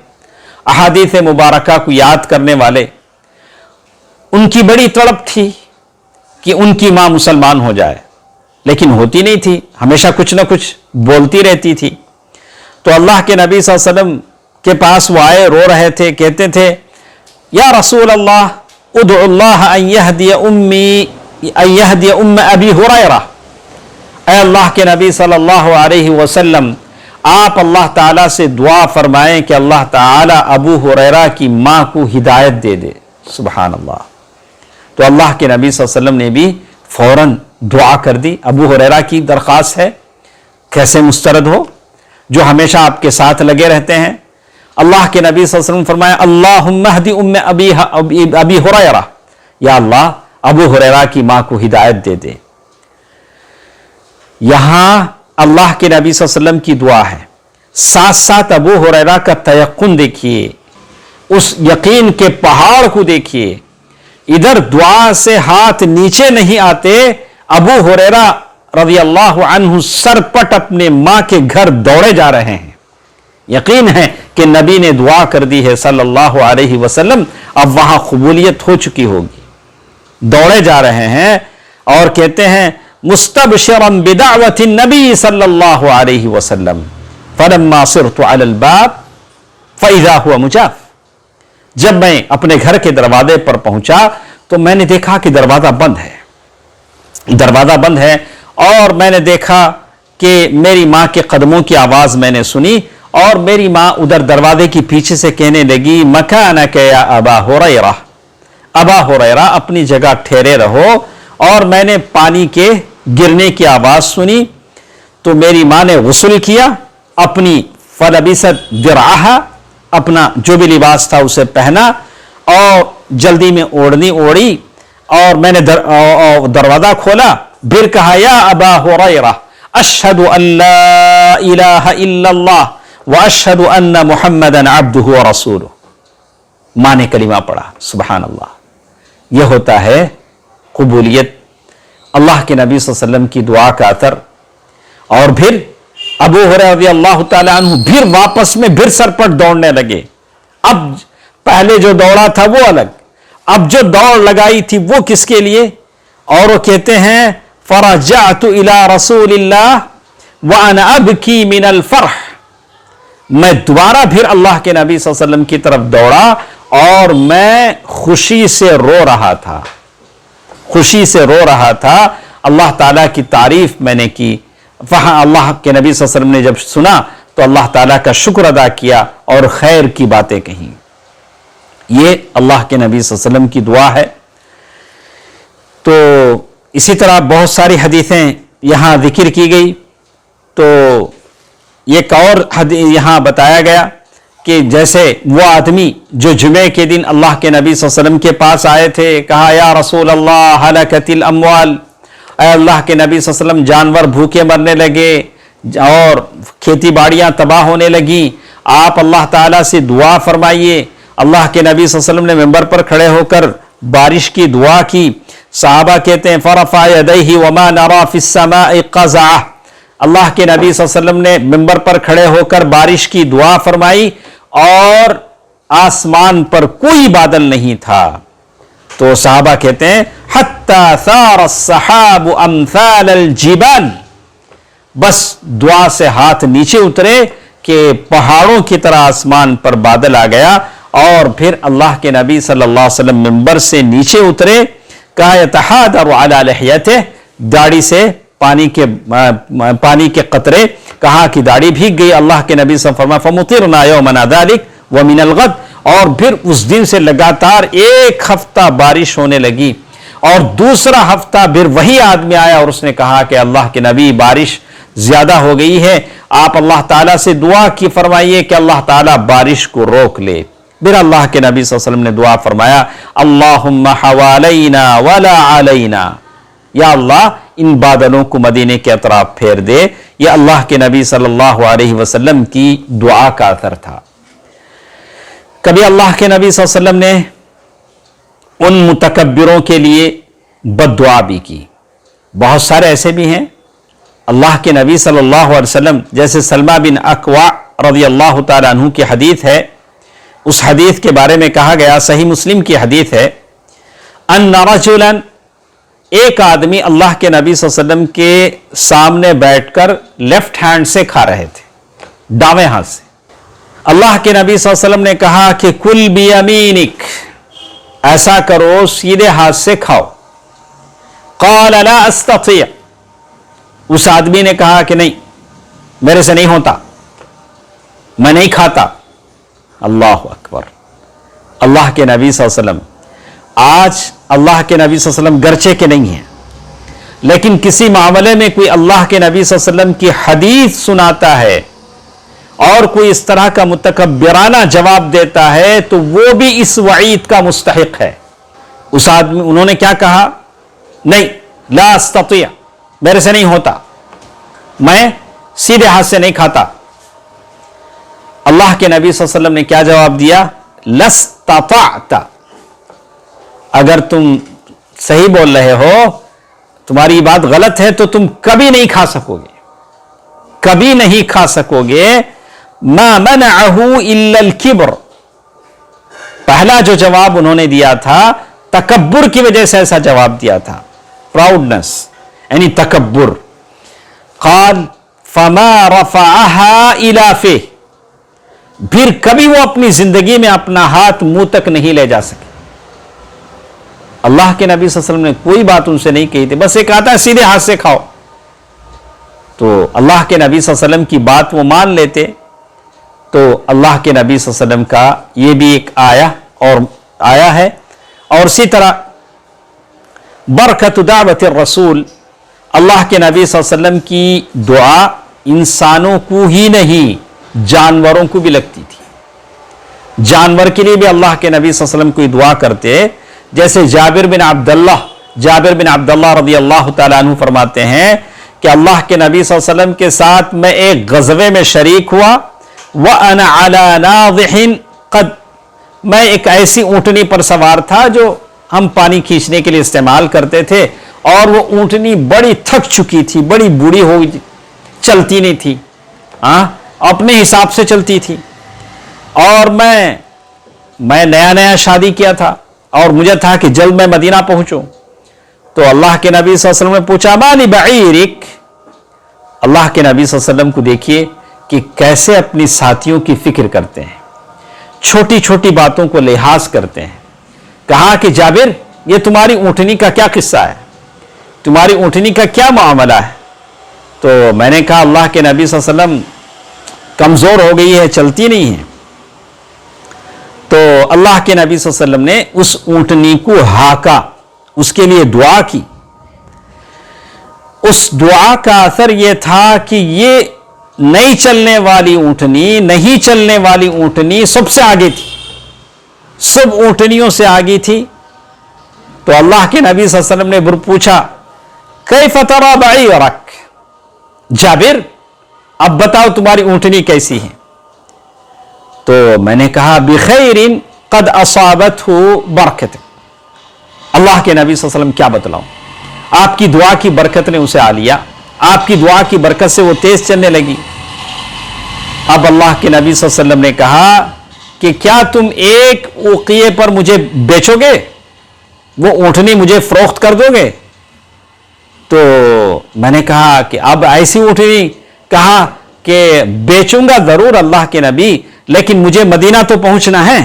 احادیث مبارکہ کو یاد کرنے والے، ان کی بڑی تڑپ تھی کہ ان کی ماں مسلمان ہو جائے، لیکن ہوتی نہیں تھی، ہمیشہ کچھ نہ کچھ بولتی رہتی تھی۔ تو اللہ کے نبی صلی اللہ علیہ وسلم کے پاس وہ آئے، رو رہے تھے، کہتے تھے یا رسول اللہ ادعو اللہ ان یہدی ام ابی ہریرہ، اے اللہ کے نبی صلی اللہ علیہ وسلم آپ اللہ تعالیٰ سے دعا فرمائیں کہ اللہ تعالیٰ ابو ہریرہ کی ماں کو ہدایت دے دے۔ سبحان اللہ۔ تو اللہ کے نبی صلی اللہ علیہ وسلم نے بھی فوراً دعا کر دی۔ ابو ہریرہ کی درخواست ہے، کیسے مسترد ہو، جو ہمیشہ آپ کے ساتھ لگے رہتے ہیں، اللہ کے نبی صلی اللہ علیہ وسلم نے فرمایا اللہم اہدی ابی ہریرہ، یا اللہ ابو ہریرہ کی ماں کو ہدایت دے دے۔ یہاں اللہ کے نبی صلی اللہ علیہ وسلم کی دعا ہے، ساتھ ساتھ ابو ہریرہ کا تیقن دیکھیے، اس یقین کے پہاڑ کو دیکھیے۔ ادھر دعا سے ہاتھ نیچے نہیں آتے، ابو ہریرہ رضی اللہ عنہ سرپٹ اپنے ماں کے گھر دوڑے جا رہے ہیں۔ یقین ہے کہ نبی نے دعا کر دی ہے صلی اللہ علیہ وسلم، اب وہاں قبولیت ہو چکی ہوگی۔ دوڑے جا رہے ہیں اور کہتے ہیں مستبشرا بدعوت النبی صلی اللہ علیہ وسلم فلما صرت علی الباب فاذا هو مجاف۔ جب میں اپنے گھر کے دروازے پر پہنچا تو میں نے دیکھا کہ دروازہ بند ہے، اور میں نے دیکھا کہ میری ماں کے قدموں کی آواز میں نے سنی، اور میری ماں ادھر دروازے کی پیچھے سے کہنے لگی مکانک یا ابا ہریرہ، ابا ہریرہ اپنی جگہ ٹھہرے رہو۔ اور میں نے پانی کے گرنے کی آواز سنی تو میری ماں نے غسل کیا، اپنی فلبست درعہا، اپنا جو بھی لباس تھا اسے پہنا، اور جلدی میں اوڑھنی اوڑھی، اور میں نے دروازہ کھولا، پھر کہا یا ابا ہریرہ اشہد ان لا الہ الا اللہ واشہد ان محمدا عبدہ ورسولہ۔ ماں نے کلمہ پڑھا، سبحان اللہ۔ یہ ہوتا ہے قبولیت، اللہ کے نبی صلی اللہ علیہ وسلم کی دعا کا اثر۔ اور پھر ابو ہریرہ رضی اللہ تعالی عنہ پھر واپس میں پھر سرپٹ دوڑنے لگے۔ اب پہلے جو دوڑا تھا وہ الگ، اب جو دوڑ لگائی تھی وہ کس کے لیے؟ اور وہ کہتے ہیں فرجعت الى رسول اللہ وانا ابکی من الفرح، میں دوبارہ پھر اللہ کے نبی صلی اللہ علیہ وسلم کی طرف دوڑا اور میں خوشی سے رو رہا تھا، اللہ تعالیٰ کی تعریف میں نے کی۔ وہاں اللہ کے نبی صلی اللہ علیہ وسلم نے جب سنا تو اللہ تعالیٰ کا شکر ادا کیا اور خیر کی باتیں کہیں۔ یہ اللہ کے نبی صلی اللہ علیہ وسلم کی دعا ہے۔ تو اسی طرح بہت ساری حدیثیں یہاں ذکر کی گئی، تو ایک اور یہاں بتایا گیا کہ جیسے وہ آدمی جو جمعے کے دن اللہ کے نبی صلی اللہ علیہ وسلم کے پاس آئے تھے، کہا یا رسول اللہ ہلکت الاموال، اے اللہ کے نبی صلی اللہ علیہ وسلم جانور بھوکے مرنے لگے اور کھیتی باڑیاں تباہ ہونے لگی، آپ اللہ تعالیٰ سے دعا فرمائیے۔ اللہ کے نبی صلی اللہ علیہ وسلم نے ممبر پر کھڑے ہو کر بارش کی دعا کی۔ صحابہ کہتے ہیں فرفع یدیہ وما نرى فی السماء قزعہ، اللہ کے نبی صلی اللہ علیہ وسلم نے ممبر پر کھڑے ہو کر بارش کی دعا فرمائی اور آسمان پر کوئی بادل نہیں تھا۔ تو صحابہ کہتے ہیں حتی ثار السحاب امثال الجبال، بس دعا سے ہاتھ نیچے اترے کہ پہاڑوں کی طرح آسمان پر بادل آ گیا، اور پھر اللہ کے نبی صلی اللہ علیہ وسلم ممبر سے نیچے اترے، کہا یتحادر علی لحیتہ، داڑھی سے پانی کے قطرے، کہا کہ داڑھی بھیگ گئی۔ اللہ کے نبی صلی اللہ علیہ وسلم فرمایا فمطرنا یومنا ذلک ومن الغد، اور پھر اس دن سے لگاتار ایک ہفتہ بارش ہونے لگی، اور دوسرا ہفتہ پھر وہی آدمی آیا اور اس نے کہا کہ اللہ کے نبی بارش زیادہ ہو گئی ہے، آپ اللہ تعالیٰ سے دعا کی فرمائیے کہ اللہ تعالیٰ بارش کو روک لے۔ پھر اللہ کے نبی صلی اللہ علیہ وسلم نے دعا فرمایا اللہم حوالینا ولا علینا، یا اللہ ان بادلوں کو مدینے کے اطراف پھیر دے۔ یہ اللہ کے نبی صلی اللہ علیہ وسلم کی دعا کا اثر تھا۔ کبھی اللہ کے نبی صلی اللہ علیہ وسلم نے ان متکبروں کے لیے بد دعا بھی کی، بہت سارے ایسے بھی ہیں۔ اللہ کے نبی صلی اللہ علیہ وسلم جیسے سلمہ بن اکوع رضی اللہ تعالیٰ عنہ کی حدیث ہے، اس حدیث کے بارے میں کہا گیا، صحیح مسلم کی حدیث ہے، ان رجلا، ایک آدمی اللہ کے نبی صلی اللہ علیہ وسلم کے سامنے بیٹھ کر لیفٹ ہینڈ سے کھا رہے تھے، دائیں ہاتھ سے۔ اللہ کے نبی صلی اللہ علیہ وسلم نے کہا کہ کل بیمینک، ایسا کرو سیدھے ہاتھ سے کھاؤ۔ قال لا استطیع، اس آدمی نے کہا کہ نہیں، میرے سے نہیں ہوتا، میں نہیں کھاتا۔ اللہ اکبر، اللہ کے نبی صلی اللہ علیہ وسلم، آج اللہ کے نبی صلی اللہ علیہ وسلم گرچہ کے نہیں ہیں، لیکن کسی معاملے میں کوئی اللہ کے نبی صلی اللہ علیہ وسلم کی حدیث سناتا ہے اور کوئی اس طرح کا متکبرانہ جواب دیتا ہے تو وہ بھی اس وعید کا مستحق ہے۔ اس آدمی انہوں نے کیا کہا؟ نہیں، لا استطیع، میرے سے نہیں ہوتا، میں سیدھے ہاتھ سے نہیں کھاتا۔ اللہ کے نبی صلی اللہ علیہ وسلم نے کیا جواب دیا؟ لستطعت، اگر تم صحیح بول رہے ہو، تمہاری بات غلط ہے تو تم کبھی نہیں کھا سکو گے، کبھی نہیں کھا سکو گے۔ ما منعہ الا الکبر، پہلا جو جواب انہوں نے دیا تھا تکبر کی وجہ سے ایسا جواب دیا تھا، پراؤڈنس یعنی تکبر۔ قال فما رفعها الى فیہ، پھر کبھی وہ اپنی زندگی میں اپنا ہاتھ منہ تک نہیں لے جا سکے۔ اللہ کے نبی صلی اللہ علیہ وسلم نے کوئی بات ان سے نہیں کہی تھی، بس ایک آتا ہے سیدھے ہاتھ سے کھاؤ، تو اللہ کے نبی صلی اللہ علیہ وسلم کی بات وہ مان لیتے۔ تو اللہ کے نبی صلی اللہ علیہ وسلم کا یہ بھی ایک آیا ہے۔ اور اسی طرح برکت دعوت الرسول، اللہ کے نبی صلی اللہ علیہ وسلم کی دعا انسانوں کو ہی نہیں جانوروں کو بھی لگتی تھی۔ جانور کے لیے بھی اللہ کے نبی صلی اللہ علیہ وسلم کوئی دعا کرتے، جیسے جابر بن عبداللہ رضی اللہ تعالیٰ عنہ فرماتے ہیں کہ اللہ کے نبی صلی اللہ علیہ وسلم کے ساتھ میں ایک غزوے میں شریک ہوا، وَأَنَا عَلَى نَاضِحٍ قَدْ، میں ایک ایسی اونٹنی پر سوار تھا جو ہم پانی کھینچنے کے لیے استعمال کرتے تھے، اور وہ اونٹنی بڑی تھک چکی تھی، بڑی بوڑھی ہو گئی، چلتی نہیں تھی، اپنے حساب سے چلتی تھی، اور میں نیا شادی کیا تھا اور مجھے تھا کہ جلد میں مدینہ پہنچوں۔ تو اللہ کے نبی صلی اللہ علیہ وسلم نے پوچھا مَالِ بَعِيرِكَ، اللہ کے نبی صلی اللہ علیہ وسلم کو دیکھیے کہ کیسے اپنی ساتھیوں کی فکر کرتے ہیں، چھوٹی چھوٹی باتوں کو لحاظ کرتے ہیں۔ کہا کہ جابر، یہ تمہاری اونٹنی کا کیا قصہ ہے، تمہاری اونٹنی کا کیا معاملہ ہے؟ تو میں نے کہا اللہ کے نبی صلی اللہ علیہ وسلم کمزور ہو گئی ہے، چلتی نہیں ہے۔ تو اللہ کے نبی صلی اللہ علیہ وسلم نے اس اونٹنی کو ہاکا، اس کے لیے دعا کی۔ اس دعا کا اثر یہ تھا کہ یہ نہیں چلنے والی اونٹنی سب سے آگے تھی، سب اونٹنیوں سے آگے تھی۔ تو اللہ کے نبی صلی اللہ علیہ وسلم نے پوچھا کیف تری بعیرک، جابر اب بتاؤ تمہاری اونٹنی کیسی ہے؟ تو میں نے کہا بخیر قد اصابتہ برکت، اللہ کے نبی صلی اللہ علیہ وسلم کیا بتلاؤں، آپ کی دعا کی برکت نے اسے آ لیا، آپ کی دعا کی برکت سے وہ تیز چلنے لگی۔ اب اللہ کے نبی صلی اللہ علیہ وسلم نے کہا کہ کیا تم ایک اوقیے پر مجھے بیچو گے، وہ اونٹنی مجھے فروخت کر دو گے؟ تو میں نے کہا کہ اب ایسی اونٹنی، کہا کہ بیچوں گا ضرور اللہ کے نبی، لیکن مجھے مدینہ تو پہنچنا ہے،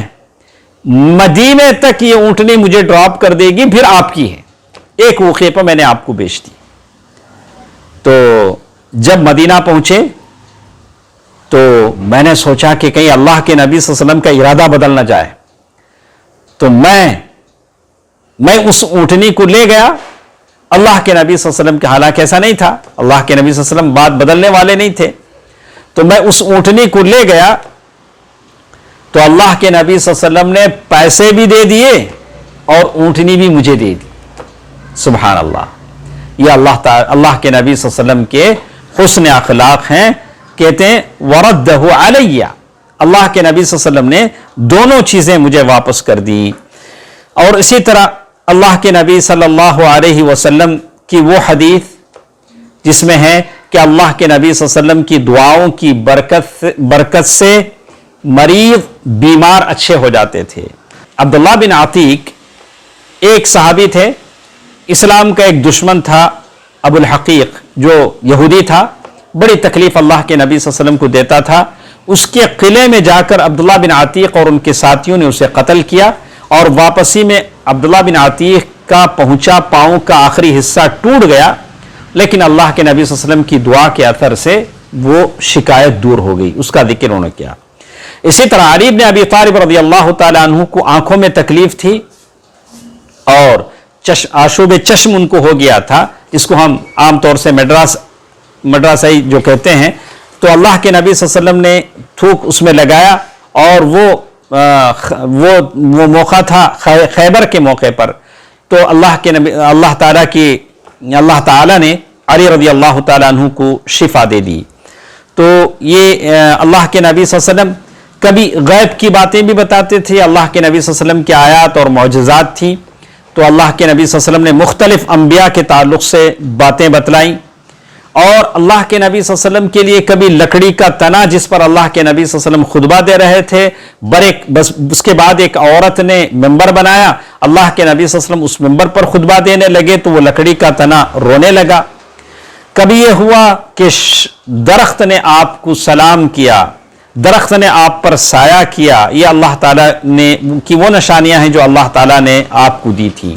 مدینے تک یہ اونٹنی مجھے ڈراپ کر دے گی، پھر آپ کی ہے، ایک اوقیے پر میں نے آپ کو بیچ دی۔ تو جب مدینہ پہنچے تو میں نے سوچا کہ کہیں اللہ کے نبی صلی اللہ علیہ وسلم کا ارادہ بدل نہ جائے، تو میں اس اونٹنی کو لے گیا۔ اللہ کے نبی صلی اللہ علیہ وسلم کے حالانکہ ایسا نہیں تھا، اللہ کے نبی صلی اللہ علیہ وسلم بات بدلنے والے نہیں تھے، تو میں اس اونٹنی کو لے گیا تو اللہ کے نبی صلی اللہ علیہ وسلم نے پیسے بھی دے دیے اور اونٹنی بھی مجھے دے دی۔ سبحان اللہ، یہ اللہ کے نبی صلی اللہ علیہ وسلم کے حسن اخلاق ہیں۔ کہتے ہیں وردہ علیہ، اللہ کے نبی صلی اللہ علیہ وسلم نے دونوں چیزیں مجھے واپس کر دی۔ اور اسی طرح اللہ کے نبی صلی اللہ علیہ وسلم کی وہ حدیث جس میں ہے کہ اللہ کے نبی صلی اللہ علیہ وسلم کی دعاؤں کی برکت سے مریض بیمار اچھے ہو جاتے تھے۔ عبداللہ بن عتیق ایک صحابی تھے، اسلام کا ایک دشمن تھا، ابو الحقیق جو یہودی تھا، بڑی تکلیف اللہ کے نبی صلی اللہ علیہ وسلم کو دیتا تھا۔ اس کے قلعے میں جا کر عبداللہ بن عتیق اور ان کے ساتھیوں نے اسے قتل کیا، اور واپسی میں عبداللہ بن عتیق کا پہنچا پاؤں کا آخری حصہ ٹوٹ گیا، لیکن اللہ کے نبی صلی اللہ علیہ وسلم کی دعا کے اثر سے وہ شکایت دور ہو گئی، اس کا ذکر انہوں نے کیا۔ اسی طرح علی بن ابی طالب رضی اللہ تعالیٰ عنہ کو آنکھوں میں تکلیف تھی اور آشوب چشم ان کو ہو گیا تھا، جس کو ہم عام طور سے مڈراسائی جو کہتے ہیں۔ تو اللہ کے نبی صلی اللہ علیہ وسلم نے تھوک اس میں لگایا، اور وہ موقع تھا خیبر کے موقع پر، تو اللہ تعالیٰ نے علی رضی اللہ تعالیٰ عنہ کو شفا دے دی۔ تو یہ اللہ کے نبی صلی اللہ علیہ وسلم کبھی غیب کی باتیں بھی بتاتے تھے، اللہ کے نبی صلی اللہ علیہ وسلم کی آیات اور معجزات تھیں، تو اللہ کے نبی صلی اللہ علیہ وسلم نے مختلف انبیاء کے تعلق سے باتیں بتلائیں، اور اللہ کے نبی صلی اللہ علیہ وسلم کے لیے کبھی لکڑی کا تنا جس پر اللہ کے نبی صلی اللہ علیہ وسلم خطبہ دے رہے تھے، بس اس کے بعد ایک عورت نے ممبر بنایا، اللہ کے نبی صلی اللہ علیہ وسلم اس ممبر پر خطبہ دینے لگے تو وہ لکڑی کا تنا رونے لگا۔ کبھی یہ ہوا کہ درخت نے آپ کو سلام کیا، درخت نے آپ پر سایہ کیا، یہ اللہ تعالیٰ نے کی وہ نشانیاں ہیں جو اللہ تعالیٰ نے آپ کو دی تھی۔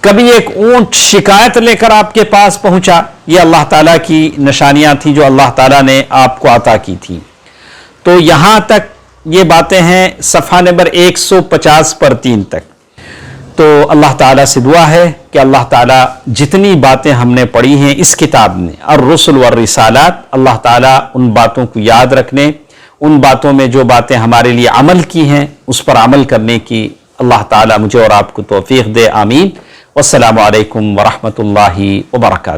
کبھی ایک اونٹ شکایت لے کر آپ کے پاس پہنچا، یہ اللہ تعالیٰ کی نشانیاں تھیں جو اللہ تعالیٰ نے آپ کو عطا کی تھی۔ تو یہاں تک یہ باتیں ہیں صفحہ نمبر 150 پر 3 تک۔ تو اللہ تعالیٰ سے دعا ہے کہ اللہ تعالیٰ جتنی باتیں ہم نے پڑھی ہیں اس کتاب میں الرسل والرسالات، اللہ تعالیٰ ان باتوں کو یاد رکھنے، ان باتوں میں جو باتیں ہمارے لیے عمل کی ہیں اس پر عمل کرنے کی اللہ تعالیٰ مجھے اور آپ کو توفیق دے، آمین۔ والسلام علیکم ورحمۃ اللہ وبرکاتہ۔